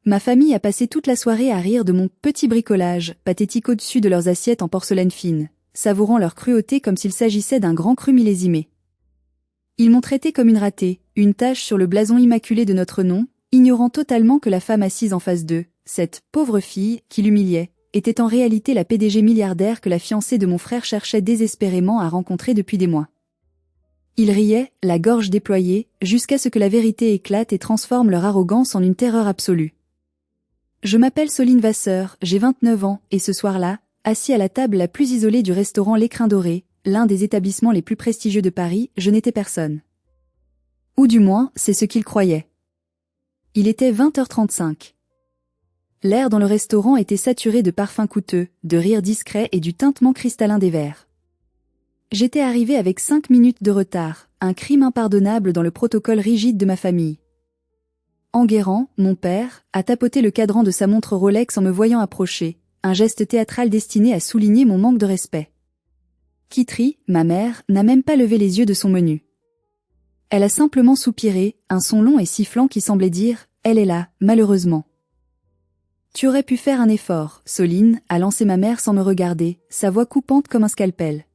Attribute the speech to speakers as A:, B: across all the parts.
A: Ma famille a passé toute la soirée à rire de mon petit bricolage, pathétique au-dessus de leurs assiettes en porcelaine fine, savourant leur cruauté comme s'il s'agissait d'un grand cru millésimé. Ils m'ont traité comme une ratée, une tache sur le blason immaculé de notre nom, ignorant totalement que la femme assise en face d'eux, cette pauvre fille, qui l'humiliait, était en réalité la PDG milliardaire que la fiancée de mon frère cherchait désespérément à rencontrer depuis des mois. Ils riaient, la gorge déployée, jusqu'à ce que la vérité éclate et transforme leur arrogance en une terreur absolue. Je m'appelle Soline Vasseur, j'ai 29 ans, et ce soir-là, assis à la table la plus isolée du restaurant L'Écrin Doré, l'un des établissements les plus prestigieux de Paris, je n'étais personne. Ou du moins, c'est ce qu'ils croyaient. Il était 20h35. L'air dans le restaurant était saturé de parfums coûteux, de rires discrets et du tintement cristallin des verres. J'étais arrivé avec 5 minutes de retard, un crime impardonnable dans le protocole rigide de ma famille. Enguerrand, mon père, a tapoté le cadran de sa montre Rolex en me voyant approcher, un geste théâtral destiné à souligner mon manque de respect. Kitri, ma mère, n'a même pas levé les yeux de son menu. Elle a simplement soupiré, un son long et sifflant qui semblait dire « Elle est là, malheureusement ». Tu aurais pu faire un effort, Soline, a lancé ma mère sans me regarder, sa voix coupante comme un scalpel.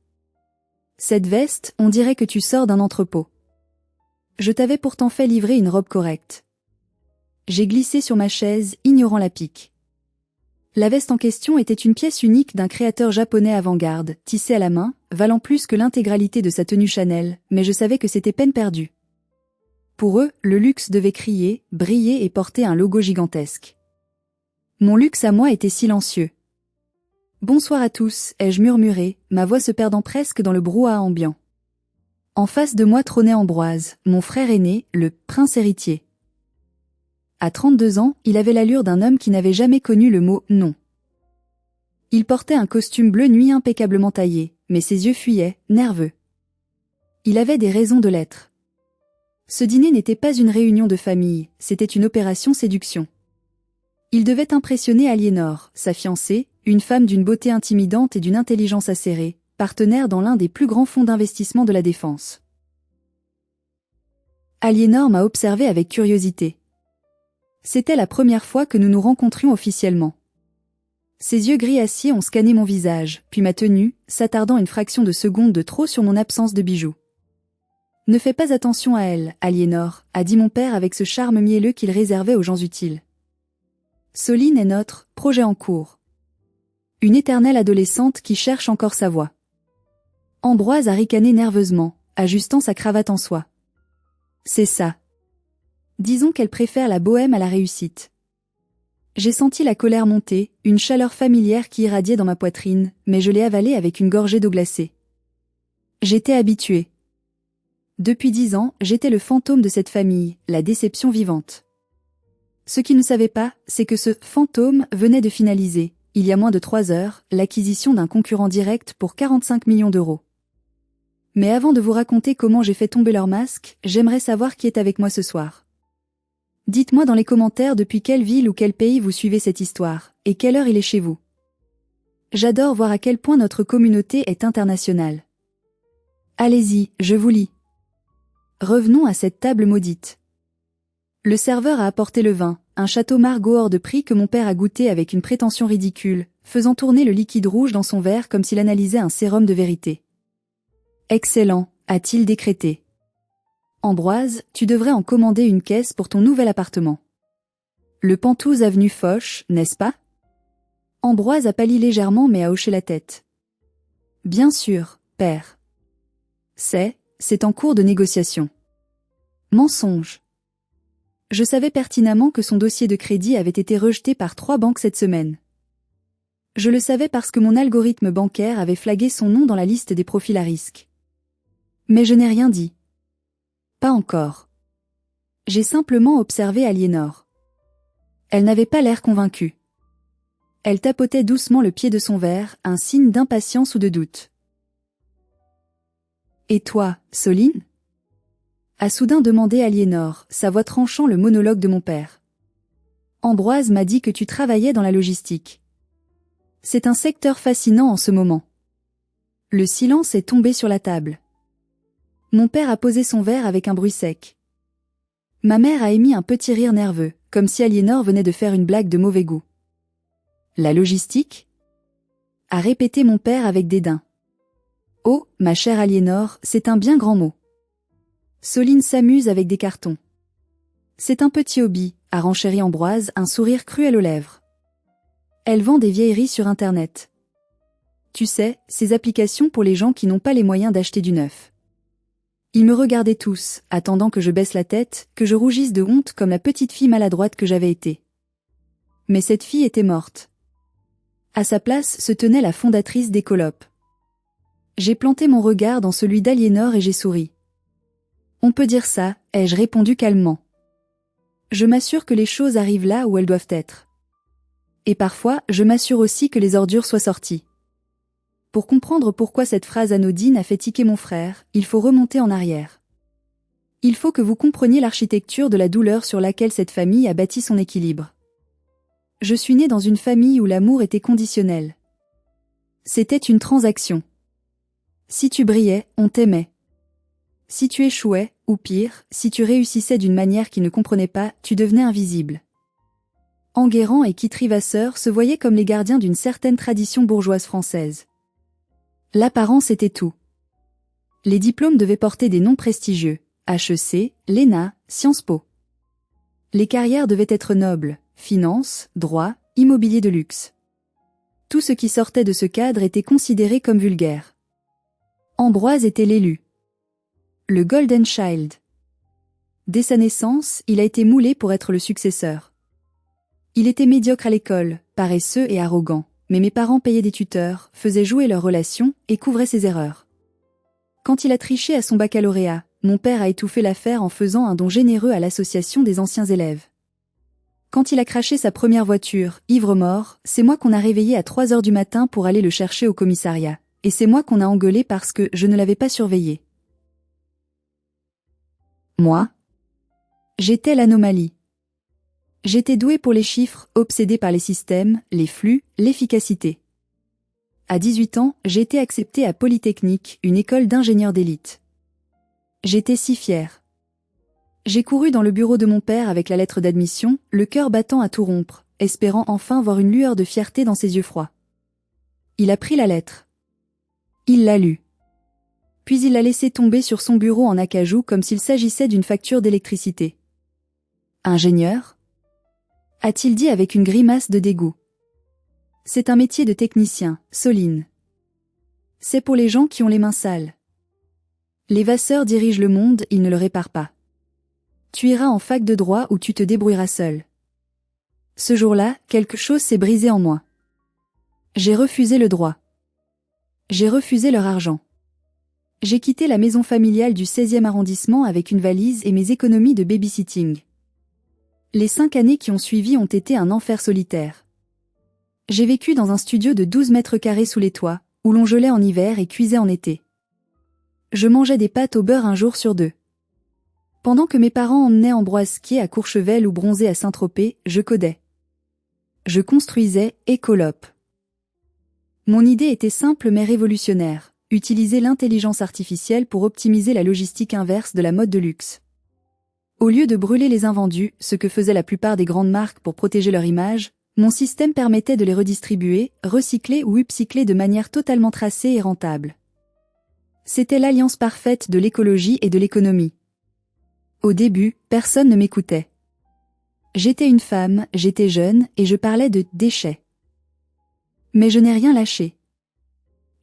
A: Cette veste, on dirait que tu sors d'un entrepôt. Je t'avais pourtant fait livrer une robe correcte. J'ai glissé sur ma chaise, ignorant la pique. La veste en question était une pièce unique d'un créateur japonais avant-garde, tissée à la main, valant plus que l'intégralité de sa tenue Chanel, mais je savais que c'était peine perdue. Pour eux, le luxe devait crier, briller et porter un logo gigantesque. Mon luxe à moi était silencieux. Bonsoir à tous, ai-je murmuré, ma voix se perdant presque dans le brouhaha ambiant. En face de moi trônait Ambroise, mon frère aîné, le prince héritier. À 32 ans, il avait l'allure d'un homme qui n'avait jamais connu le mot « non ». Il portait un costume bleu nuit impeccablement taillé, mais ses yeux fuyaient, nerveux. Il avait des raisons de l'être. Ce dîner n'était pas une réunion de famille, c'était une opération séduction. Il devait impressionner Aliénor, sa fiancée, une femme d'une beauté intimidante et d'une intelligence acérée, partenaire dans l'un des plus grands fonds d'investissement de la défense. Aliénor m'a observé avec curiosité. C'était la première fois que nous nous rencontrions officiellement. Ses yeux gris acier ont scanné mon visage, puis ma tenue, s'attardant une fraction de seconde de trop sur mon absence de bijoux. « Ne fais pas attention à elle, Aliénor », a dit mon père avec ce charme mielleux qu'il réservait aux gens utiles. Soline est notre projet en cours. Une éternelle adolescente qui cherche encore sa voie. Ambroise a ricané nerveusement, ajustant sa cravate en soie. C'est ça. Disons qu'elle préfère la bohème à la réussite. J'ai senti la colère monter, une chaleur familière qui irradiait dans ma poitrine, mais je l'ai avalée avec une gorgée d'eau glacée. J'étais habituée. Depuis 10 ans, j'étais le fantôme de cette famille, la déception vivante. Ce qu'ils ne savaient pas, c'est que ce fantôme venait de finaliser, il y a moins de 3 heures, l'acquisition d'un concurrent direct pour 45 millions d'euros. Mais avant de vous raconter comment j'ai fait tomber leur masque, j'aimerais savoir qui est avec moi ce soir. Dites-moi dans les commentaires depuis quelle ville ou quel pays vous suivez cette histoire, et quelle heure il est chez vous. J'adore voir à quel point notre communauté est internationale. Allez-y, je vous lis. Revenons à cette table maudite. Le serveur a apporté le vin, un château Margaux hors de prix que mon père a goûté avec une prétention ridicule, faisant tourner le liquide rouge dans son verre comme s'il analysait un sérum de vérité. Excellent, a-t-il décrété. Ambroise, tu devrais en commander une caisse pour ton nouvel appartement. Le Penthouse avenue Foch, n'est-ce pas? Ambroise a pâli légèrement mais a hoché la tête. Bien sûr, père. C'est en cours de négociation. Mensonge. Je savais pertinemment que son dossier de crédit avait été rejeté par 3 banques cette semaine. Je le savais parce que mon algorithme bancaire avait flagué son nom dans la liste des profils à risque. Mais je n'ai rien dit. Pas encore. J'ai simplement observé Aliénor. Elle n'avait pas l'air convaincue. Elle tapotait doucement le pied de son verre, un signe d'impatience ou de doute. « Et toi, Soline ?» a soudain demandé Aliénor, sa voix tranchant le monologue de mon père. « Ambroise m'a dit que tu travaillais dans la logistique. C'est un secteur fascinant en ce moment. » Le silence est tombé sur la table. Mon père a posé son verre avec un bruit sec. Ma mère a émis un petit rire nerveux, comme si Aliénor venait de faire une blague de mauvais goût. La logistique ? A répété mon père avec dédain. Oh, ma chère Aliénor, c'est un bien grand mot. Soline s'amuse avec des cartons. C'est un petit hobby, a renchéri Ambroise, un sourire cruel aux lèvres. Elle vend des vieilleries sur Internet. Tu sais, ces applications pour les gens qui n'ont pas les moyens d'acheter du neuf. Ils me regardaient tous, attendant que je baisse la tête, que je rougisse de honte comme la petite fille maladroite que j'avais été. Mais cette fille était morte. À sa place se tenait la fondatrice d'Écolop. J'ai planté mon regard dans celui d'Aliénor et j'ai souri. On peut dire ça, ai-je répondu calmement. Je m'assure que les choses arrivent là où elles doivent être. Et parfois, je m'assure aussi que les ordures soient sorties. Pour comprendre pourquoi cette phrase anodine a fait tiquer mon frère, il faut remonter en arrière. Il faut que vous compreniez l'architecture de la douleur sur laquelle cette famille a bâti son équilibre. Je suis né dans une famille où l'amour était conditionnel. C'était une transaction. Si tu brillais, on t'aimait. Si tu échouais, ou pire, si tu réussissais d'une manière qu'ils ne comprenaient pas, tu devenais invisible. Enguerrand et Kitty Vasseur se voyaient comme les gardiens d'une certaine tradition bourgeoise française. L'apparence était tout. Les diplômes devaient porter des noms prestigieux, HEC, l'ENA, Sciences Po. Les carrières devaient être nobles, finance, droit, immobilier de luxe. Tout ce qui sortait de ce cadre était considéré comme vulgaire. Ambroise était l'élu. Le Golden Child. Dès sa naissance, il a été moulé pour être le successeur. Il était médiocre à l'école, paresseux et arrogant, mais mes parents payaient des tuteurs, faisaient jouer leurs relations et couvraient ses erreurs. Quand il a triché à son baccalauréat, mon père a étouffé l'affaire en faisant un don généreux à l'association des anciens élèves. Quand il a craché sa première voiture, ivre-mort, c'est moi qu'on a réveillé à 3 heures du matin pour aller le chercher au commissariat. Et c'est moi qu'on a engueulé parce que je ne l'avais pas surveillé. Moi ? J'étais l'anomalie. J'étais doué pour les chiffres, obsédé par les systèmes, les flux, l'efficacité. À 18 ans, j'ai été accepté à Polytechnique, une école d'ingénieurs d'élite. J'étais si fier. J'ai couru dans le bureau de mon père avec la lettre d'admission, le cœur battant à tout rompre, espérant enfin voir une lueur de fierté dans ses yeux froids. Il a pris la lettre. Il l'a lue. Puis il l'a laissée tomber sur son bureau en acajou comme s'il s'agissait d'une facture d'électricité. Ingénieur ? A-t-il dit avec une grimace de dégoût. C'est un métier de technicien, Soline. C'est pour les gens qui ont les mains sales. Les Vasseurs dirigent le monde, ils ne le réparent pas. Tu iras en fac de droit où tu te débrouilleras seul. Ce jour-là, quelque chose s'est brisé en moi. J'ai refusé le droit. J'ai refusé leur argent. J'ai quitté la maison familiale du 16e arrondissement avec une valise et mes économies de babysitting. Les 5 années qui ont suivi ont été un enfer solitaire. J'ai vécu dans un studio de 12 mètres carrés sous les toits, où l'on gelait en hiver et cuisait en été. Je mangeais des pâtes au beurre un jour sur 2. Pendant que mes parents emmenaient Ambroise skier à Courchevel ou bronzer à Saint-Tropez, je codais. Je construisais Écolop. Mon idée était simple mais révolutionnaire, utiliser l'intelligence artificielle pour optimiser la logistique inverse de la mode de luxe. Au lieu de brûler les invendus, ce que faisaient la plupart des grandes marques pour protéger leur image, mon système permettait de les redistribuer, recycler ou upcycler de manière totalement tracée et rentable. C'était l'alliance parfaite de l'écologie et de l'économie. Au début, personne ne m'écoutait. J'étais une femme, j'étais jeune, et je parlais de déchets. Mais je n'ai rien lâché.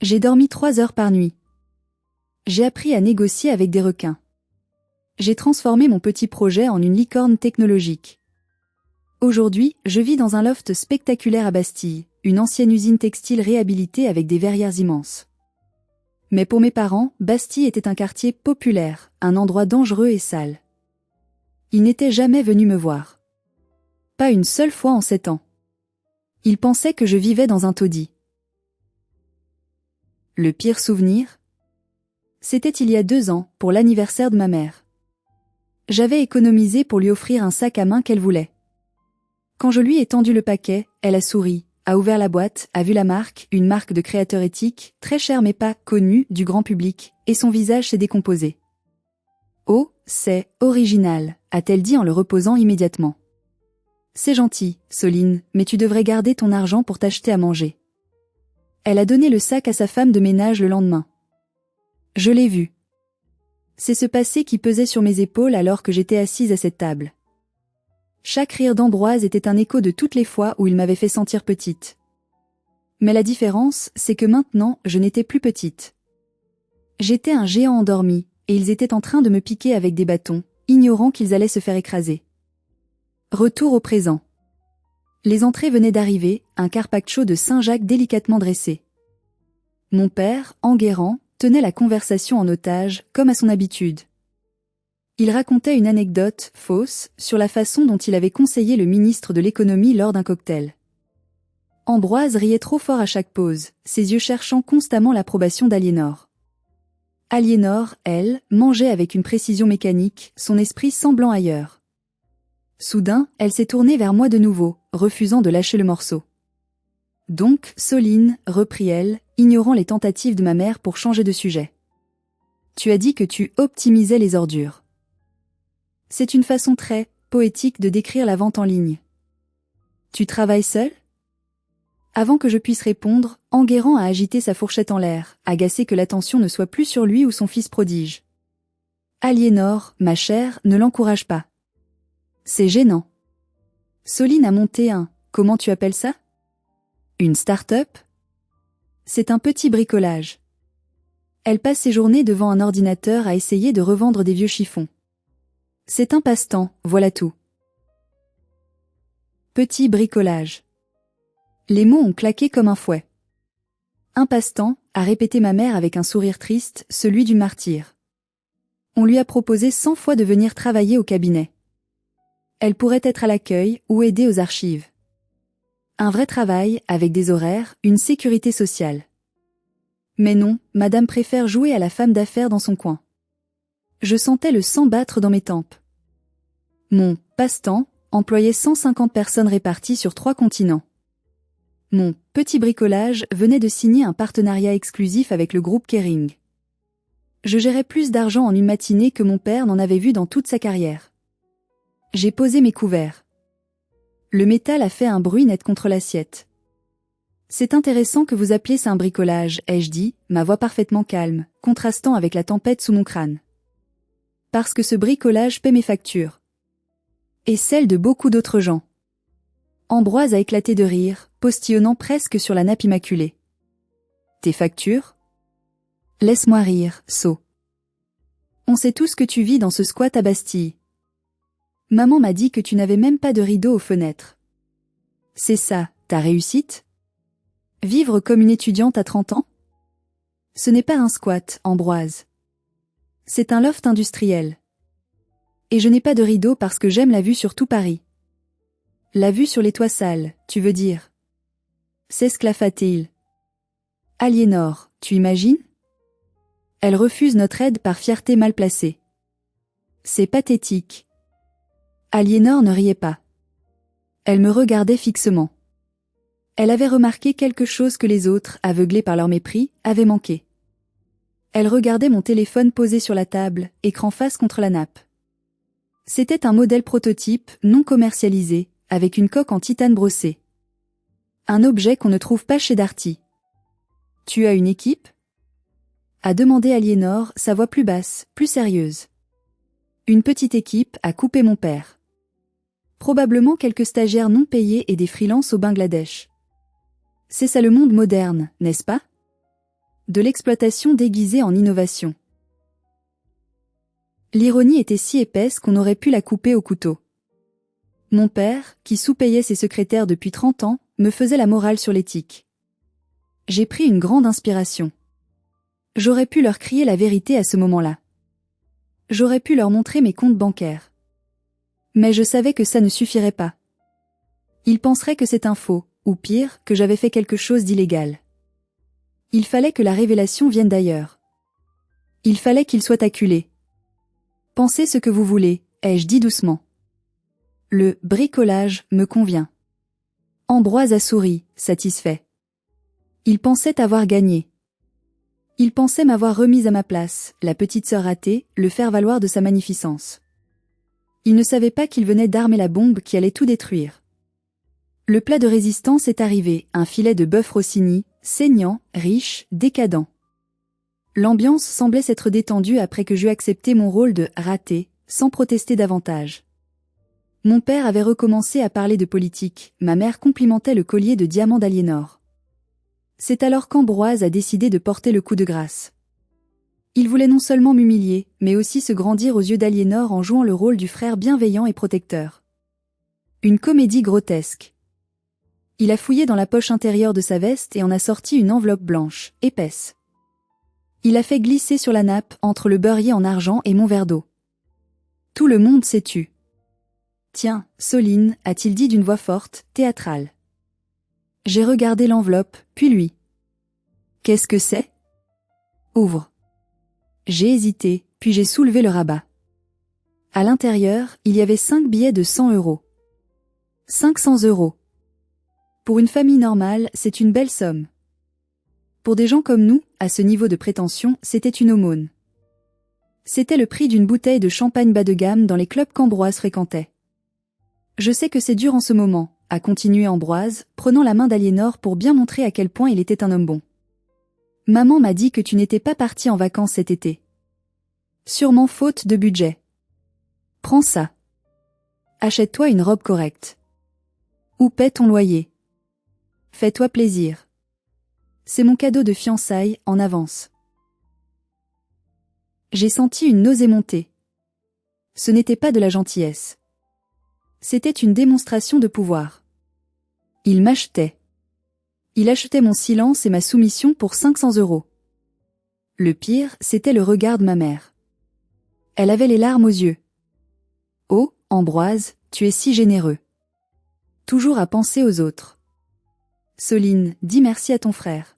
A: J'ai dormi 3 heures par nuit. J'ai appris à négocier avec des requins. J'ai transformé mon petit projet en une licorne technologique. Aujourd'hui, je vis dans un loft spectaculaire à Bastille, une ancienne usine textile réhabilitée avec des verrières immenses. Mais pour mes parents, Bastille était un quartier populaire, un endroit dangereux et sale. Ils n'étaient jamais venus me voir. Pas une seule fois en 7 ans. Ils pensaient que je vivais dans un taudis. Le pire souvenir ? C'était il y a 2 ans, pour l'anniversaire de ma mère. J'avais économisé pour lui offrir un sac à main qu'elle voulait. Quand je lui ai tendu le paquet, elle a souri, a ouvert la boîte, a vu la marque, une marque de créateur éthique, très chère mais pas connue du grand public, et son visage s'est décomposé. « Oh, c'est original », a-t-elle dit en le reposant immédiatement. C'est gentil, Soline, mais tu devrais garder ton argent pour t'acheter à manger. Elle a donné le sac à sa femme de ménage le lendemain. Je l'ai vu. C'est ce passé qui pesait sur mes épaules alors que j'étais assise à cette table. Chaque rire d'Ambroise était un écho de toutes les fois où il m'avait fait sentir petite. Mais la différence, c'est que maintenant, je n'étais plus petite. J'étais un géant endormi, et ils étaient en train de me piquer avec des bâtons, ignorant qu'ils allaient se faire écraser. Retour au présent. Les entrées venaient d'arriver, un carpaccio de Saint-Jacques délicatement dressé. Mon père, Enguerrand, tenait la conversation en otage, comme à son habitude. Il racontait une anecdote, fausse, sur la façon dont il avait conseillé le ministre de l'économie lors d'un cocktail. Ambroise riait trop fort à chaque pause, ses yeux cherchant constamment l'approbation d'Aliénor. Aliénor, elle, mangeait avec une précision mécanique, son esprit semblant ailleurs. Soudain, elle s'est tournée vers moi de nouveau, refusant de lâcher le morceau. Donc, Soline, reprit-elle, ignorant les tentatives de ma mère pour changer de sujet. Tu as dit que tu optimisais les ordures. C'est une façon très poétique de décrire la vente en ligne. Tu travailles seul ? Avant que je puisse répondre, Enguerrand a agité sa fourchette en l'air, agacé que l'attention ne soit plus sur lui ou son fils prodige. Aliénor, ma chère, ne l'encourage pas. C'est gênant. Soline a monté comment tu appelles ça ? Une start-up ? C'est un petit bricolage. Elle passe ses journées devant un ordinateur à essayer de revendre des vieux chiffons. C'est un passe-temps, voilà tout. Petit bricolage. Les mots ont claqué comme un fouet. Un passe-temps, a répété ma mère avec un sourire triste, celui du martyr. On lui a proposé 100 fois de venir travailler au cabinet. Elle pourrait être à l'accueil ou aider aux archives. Un vrai travail, avec des horaires, une sécurité sociale. Mais non, madame préfère jouer à la femme d'affaires dans son coin. Je sentais le sang battre dans mes tempes. Mon passe-temps employait 150 personnes réparties sur 3 continents. Mon petit bricolage venait de signer un partenariat exclusif avec le groupe Kering. Je gérais plus d'argent en une matinée que mon père n'en avait vu dans toute sa carrière. J'ai posé mes couverts. Le métal a fait un bruit net contre l'assiette. C'est intéressant que vous appeliez ça un bricolage, ai-je dit, ma voix parfaitement calme, contrastant avec la tempête sous mon crâne. Parce que ce bricolage paie mes factures. Et celles de beaucoup d'autres gens. Ambroise a éclaté de rire, postillonnant presque sur la nappe immaculée. Tes factures ? Laisse-moi rire, sot. On sait tous que tu vis dans ce squat à Bastille. Maman m'a dit que tu n'avais même pas de rideau aux fenêtres. C'est ça, ta réussite ? Vivre comme une étudiante à 30 ans ? Ce n'est pas un squat, Ambroise. C'est un loft industriel. Et je n'ai pas de rideau parce que j'aime la vue sur tout Paris. La vue sur les toits sales, tu veux dire ? S'esclaffa-t-il. Aliénor, tu imagines ? Elle refuse notre aide par fierté mal placée. C'est pathétique. Aliénor ne riait pas. Elle me regardait fixement. Elle avait remarqué quelque chose que les autres, aveuglés par leur mépris, avaient manqué. Elle regardait mon téléphone posé sur la table, écran face contre la nappe. C'était un modèle prototype, non commercialisé, avec une coque en titane brossée. Un objet qu'on ne trouve pas chez Darty. Tu as une équipe ? A demandé Aliénor, sa voix plus basse, plus sérieuse. Une petite équipe, a coupé mon père. Probablement quelques stagiaires non payés et des freelances au Bangladesh. C'est ça le monde moderne, n'est-ce pas ? De l'exploitation déguisée en innovation. L'ironie était si épaisse qu'on aurait pu la couper au couteau. Mon père, qui sous-payait ses secrétaires depuis 30 ans, me faisait la morale sur l'éthique. J'ai pris une grande inspiration. J'aurais pu leur crier la vérité à ce moment-là. J'aurais pu leur montrer mes comptes bancaires. Mais je savais que ça ne suffirait pas. Ils penseraient que c'est un faux, ou pire, que j'avais fait quelque chose d'illégal. Il fallait que la révélation vienne d'ailleurs. Il fallait qu'ils soient acculés. Pensez ce que vous voulez, ai-je dit doucement. Le bricolage me convient. Ambroise a souri, satisfait. Il pensait avoir gagné. Il pensait m'avoir remise à ma place, la petite sœur ratée, le faire valoir de sa magnificence. Il ne savait pas qu'il venait d'armer la bombe qui allait tout détruire. Le plat de résistance est arrivé, un filet de bœuf Rossini, saignant, riche, décadent. L'ambiance semblait s'être détendue après que j'eus accepté mon rôle de « raté », sans protester davantage. Mon père avait recommencé à parler de politique, ma mère complimentait le collier de diamants d'Aliénor. C'est alors qu'Ambroise a décidé de porter le coup de grâce. Il voulait non seulement m'humilier, mais aussi se grandir aux yeux d'Aliénor en jouant le rôle du frère bienveillant et protecteur. Une comédie grotesque. Il a fouillé dans la poche intérieure de sa veste et en a sorti une enveloppe blanche, épaisse. Il a fait glisser sur la nappe, entre le beurrier en argent et mon verre d'eau. Tout le monde s'est tu. Tiens, Soline, a-t-il dit d'une voix forte, théâtrale. J'ai regardé l'enveloppe, puis lui. Qu'est-ce que c'est ? Ouvre. J'ai hésité, puis j'ai soulevé le rabat. À l'intérieur, il y avait 5 billets de 100 €. 500 €. Pour une famille normale, c'est une belle somme. Pour des gens comme nous, à ce niveau de prétention, c'était une aumône. C'était le prix d'une bouteille de champagne bas de gamme dans les clubs qu'Ambroise fréquentait. Je sais que c'est dur en ce moment, a continué Ambroise, prenant la main d'Aliénor pour bien montrer à quel point il était un homme bon. Maman m'a dit que tu n'étais pas parti en vacances cet été. Sûrement faute de budget. Prends ça. Achète-toi une robe correcte. Ou paie ton loyer. Fais-toi plaisir. C'est mon cadeau de fiançailles, en avance. J'ai senti une nausée monter. Ce n'était pas de la gentillesse. C'était une démonstration de pouvoir. Il m'achetait. Il achetait mon silence et ma soumission pour 500 €. Le pire, c'était le regard de ma mère. Elle avait les larmes aux yeux. Oh, Ambroise, tu es si généreux. Toujours à penser aux autres. Soline, dis merci à ton frère.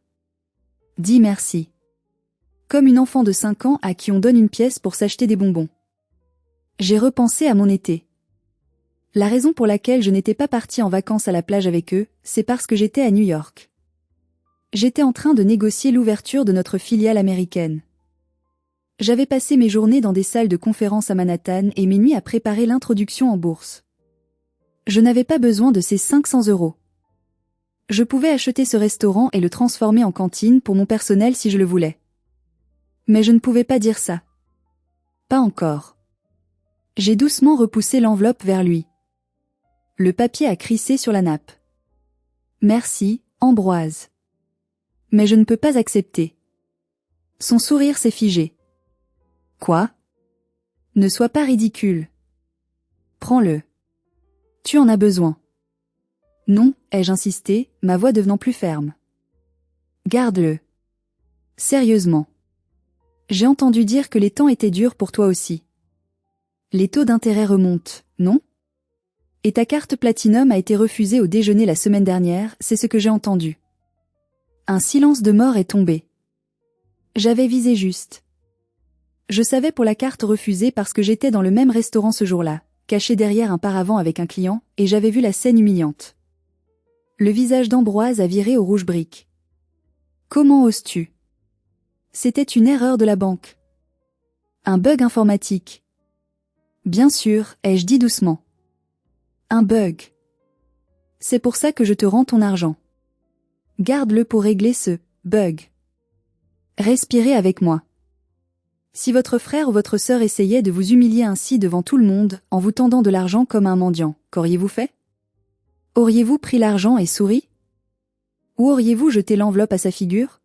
A: Dis merci. Comme une enfant de 5 ans à qui on donne une pièce pour s'acheter des bonbons. J'ai repensé à mon été. La raison pour laquelle je n'étais pas partie en vacances à la plage avec eux, c'est parce que j'étais à New York. J'étais en train de négocier l'ouverture de notre filiale américaine. J'avais passé mes journées dans des salles de conférence à Manhattan et mes nuits à préparer l'introduction en bourse. Je n'avais pas besoin de ces 500 €. Je pouvais acheter ce restaurant et le transformer en cantine pour mon personnel si je le voulais. Mais je ne pouvais pas dire ça. Pas encore. J'ai doucement repoussé l'enveloppe vers lui. Le papier a crissé sur la nappe. Merci, Ambroise. Mais je ne peux pas accepter. Son sourire s'est figé. Quoi ? Ne sois pas ridicule. Prends-le. Tu en as besoin. Non, ai-je insisté, ma voix devenant plus ferme. Garde-le. Sérieusement. J'ai entendu dire que les temps étaient durs pour toi aussi. Les taux d'intérêt remontent, non ? Et ta carte Platinum a été refusée au déjeuner la semaine dernière, c'est ce que j'ai entendu. Un silence de mort est tombé. J'avais visé juste. Je savais pour la carte refusée parce que j'étais dans le même restaurant ce jour-là, caché derrière un paravent avec un client, et j'avais vu la scène humiliante. Le visage d'Ambroise a viré au rouge brique. Comment oses-tu ? C'était une erreur de la banque. Un bug informatique. Bien sûr, ai-je dit doucement. Un bug. C'est pour ça que je te rends ton argent. Garde-le pour régler ce bug. Respirez avec moi. Si votre frère ou votre sœur essayait de vous humilier ainsi devant tout le monde, en vous tendant de l'argent comme un mendiant, qu'auriez-vous fait ? Auriez-vous pris l'argent et souri ? Ou auriez-vous jeté l'enveloppe à sa figure ?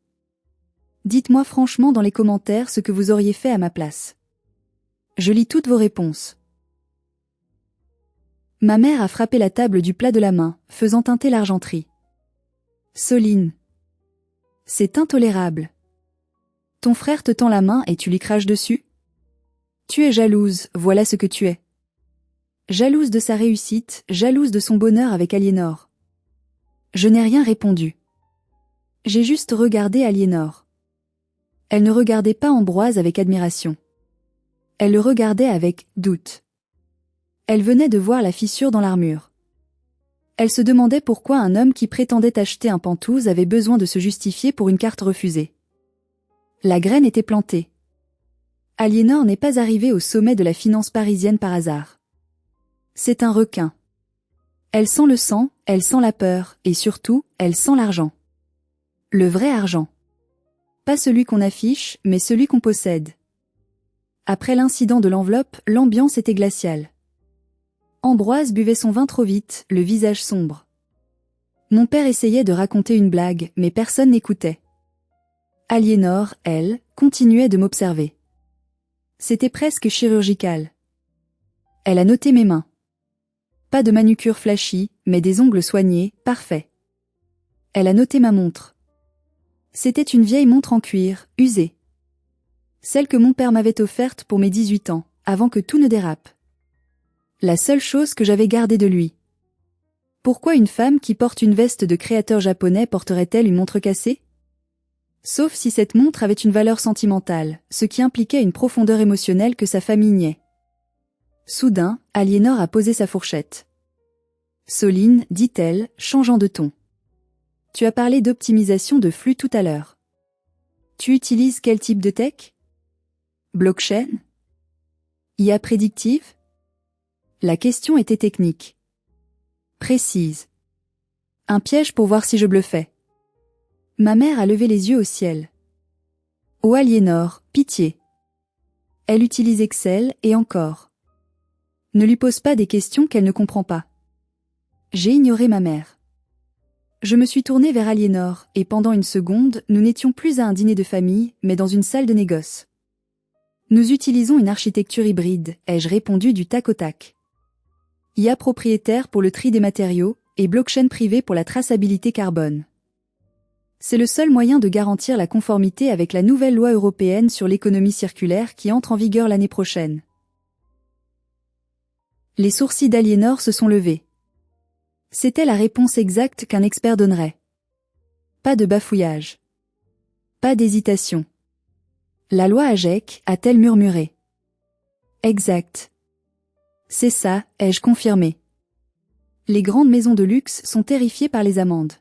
A: Dites-moi franchement dans les commentaires ce que vous auriez fait à ma place. Je lis toutes vos réponses. Ma mère a frappé la table du plat de la main, faisant teinter l'argenterie. Soline. C'est intolérable. Ton frère te tend la main et tu lui craches dessus ? Tu es jalouse, voilà ce que tu es. Jalouse de sa réussite, jalouse de son bonheur avec Aliénor. Je n'ai rien répondu. J'ai juste regardé Aliénor. Elle ne regardait pas Ambroise avec admiration. Elle le regardait avec doute. Elle venait de voir la fissure dans l'armure. Elle se demandait pourquoi un homme qui prétendait acheter un pantouse avait besoin de se justifier pour une carte refusée. La graine était plantée. Aliénor n'est pas arrivée au sommet de la finance parisienne par hasard. C'est un requin. Elle sent le sang, elle sent la peur, et surtout, elle sent l'argent. Le vrai argent. Pas celui qu'on affiche, mais celui qu'on possède. Après l'incident de l'enveloppe, l'ambiance était glaciale. Ambroise buvait son vin trop vite, le visage sombre. Mon père essayait de raconter une blague, mais personne n'écoutait. Aliénor, elle, continuait de m'observer. C'était presque chirurgical. Elle a noté mes mains. Pas de manucure flashy, mais des ongles soignés, parfaits. Elle a noté ma montre. C'était une vieille montre en cuir, usée. Celle que mon père m'avait offerte pour mes 18 ans, avant que tout ne dérape. La seule chose que j'avais gardée de lui. Pourquoi une femme qui porte une veste de créateur japonais porterait-elle une montre cassée? Sauf si cette montre avait une valeur sentimentale, ce qui impliquait une profondeur émotionnelle que sa famille niait. Soudain, Aliénor a posé sa fourchette. Soline, dit-elle, changeant de ton. Tu as parlé d'optimisation de flux tout à l'heure. Tu utilises quel type de tech? Blockchain? IA prédictive? La question était technique. Précise. Un piège pour voir si je bluffais. Ma mère a levé les yeux au ciel. Oh Aliénor, pitié. Elle utilise Excel et encore. Ne lui pose pas des questions qu'elle ne comprend pas. J'ai ignoré ma mère. Je me suis tournée vers Aliénor, et pendant une seconde, nous n'étions plus à un dîner de famille, mais dans une salle de négoce. Nous utilisons une architecture hybride, ai-je répondu du tac au tac. IA propriétaire pour le tri des matériaux, et blockchain privé pour la traçabilité carbone. C'est le seul moyen de garantir la conformité avec la nouvelle loi européenne sur l'économie circulaire qui entre en vigueur l'année prochaine. Les sourcils d'Aliénor se sont levés. C'était la réponse exacte qu'un expert donnerait. Pas de bafouillage. Pas d'hésitation. La loi AGEC, a-t-elle murmuré. Exact. C'est ça, ai-je confirmé. Les grandes maisons de luxe sont terrifiées par les amendes.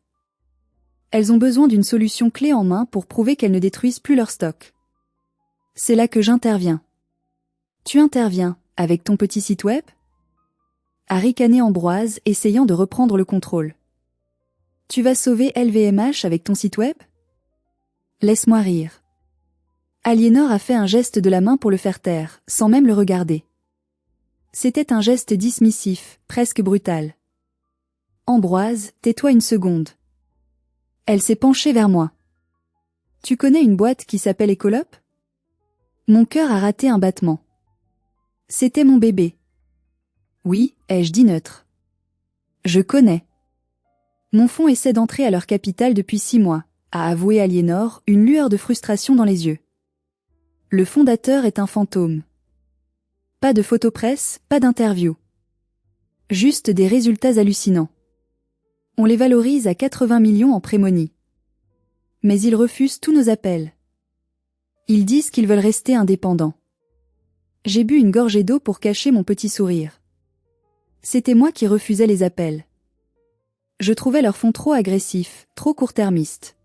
A: Elles ont besoin d'une solution clé en main pour prouver qu'elles ne détruisent plus leur stock. C'est là que j'interviens. Tu interviens, avec ton petit site web? A ricané Ambroise, essayant de reprendre le contrôle. Tu vas sauver LVMH avec ton site web? Laisse-moi rire. Aliénor a fait un geste de la main pour le faire taire, sans même le regarder. C'était un geste dismissif, presque brutal. Ambroise, tais-toi une seconde. Elle s'est penchée vers moi. Tu connais une boîte qui s'appelle Ecolop? Mon cœur a raté un battement. C'était mon bébé. Oui, ai-je dit neutre. Je connais. Mon fonds essaie d'entrer à leur capital depuis 6 mois, a avoué Aliénor, une lueur de frustration dans les yeux. Le fondateur est un fantôme. Pas de photopresse, pas d'interview. Juste des résultats hallucinants. On les valorise à 80 millions en prémonie. Mais ils refusent tous nos appels. Ils disent qu'ils veulent rester indépendants. J'ai bu une gorgée d'eau pour cacher mon petit sourire. C'était moi qui refusais les appels. Je trouvais leur fonds trop agressifs, trop court-termistes.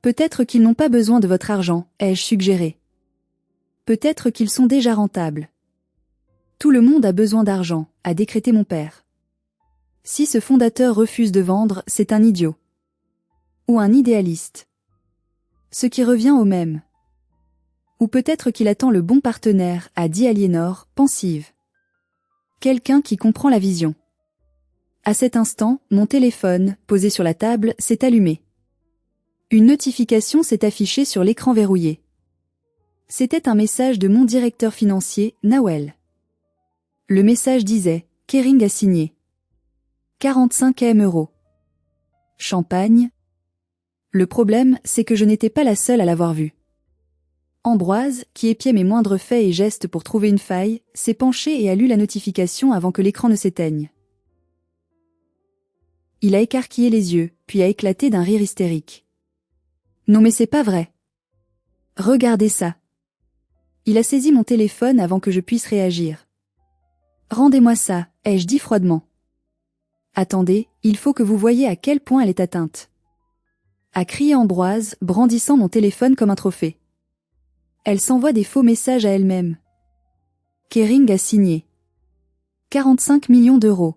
A: Peut-être qu'ils n'ont pas besoin de votre argent, ai-je suggéré. Peut-être qu'ils sont déjà rentables. Tout le monde a besoin d'argent, a décrété mon père. Si ce fondateur refuse de vendre, c'est un idiot. Ou un idéaliste. Ce qui revient au même. Ou peut-être qu'il attend le bon partenaire, a dit Aliénor, pensive. Quelqu'un qui comprend la vision. À cet instant, mon téléphone, posé sur la table, s'est allumé. Une notification s'est affichée sur l'écran verrouillé. C'était un message de mon directeur financier, Nawel. Le message disait « Kering a signé. 45 M €. Champagne. Le problème, c'est que je n'étais pas la seule à l'avoir vu. Ambroise, qui épiait mes moindres faits et gestes pour trouver une faille, s'est penché et a lu la notification avant que l'écran ne s'éteigne. Il a écarquillé les yeux, puis a éclaté d'un rire hystérique. Non mais c'est pas vrai. Regardez ça. Il a saisi mon téléphone avant que je puisse réagir. Rendez-moi ça, ai-je dit froidement. Attendez, il faut que vous voyiez à quel point elle est atteinte. A crié Ambroise, brandissant mon téléphone comme un trophée. Elle s'envoie des faux messages à elle-même. Kering a signé. 45 millions €.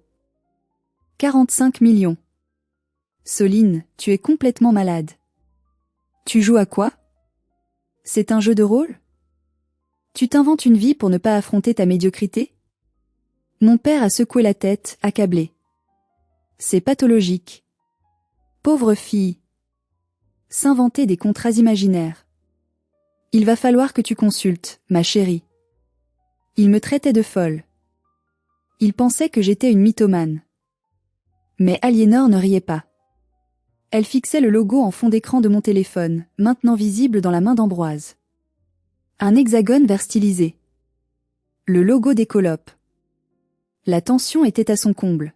A: 45 millions. Soline, tu es complètement malade. Tu joues à quoi? C'est un jeu de rôle? Tu t'inventes une vie pour ne pas affronter ta médiocrité? Mon père a secoué la tête, accablé. C'est pathologique. Pauvre fille. S'inventer des contrats imaginaires. Il va falloir que tu consultes, ma chérie. Il me traitait de folle. Il pensait que j'étais une mythomane. Mais Aliénor ne riait pas. Elle fixait le logo en fond d'écran de mon téléphone, maintenant visible dans la main d'Ambroise. Un hexagone vert stylisé. Le logo d'Écolope. La tension était à son comble.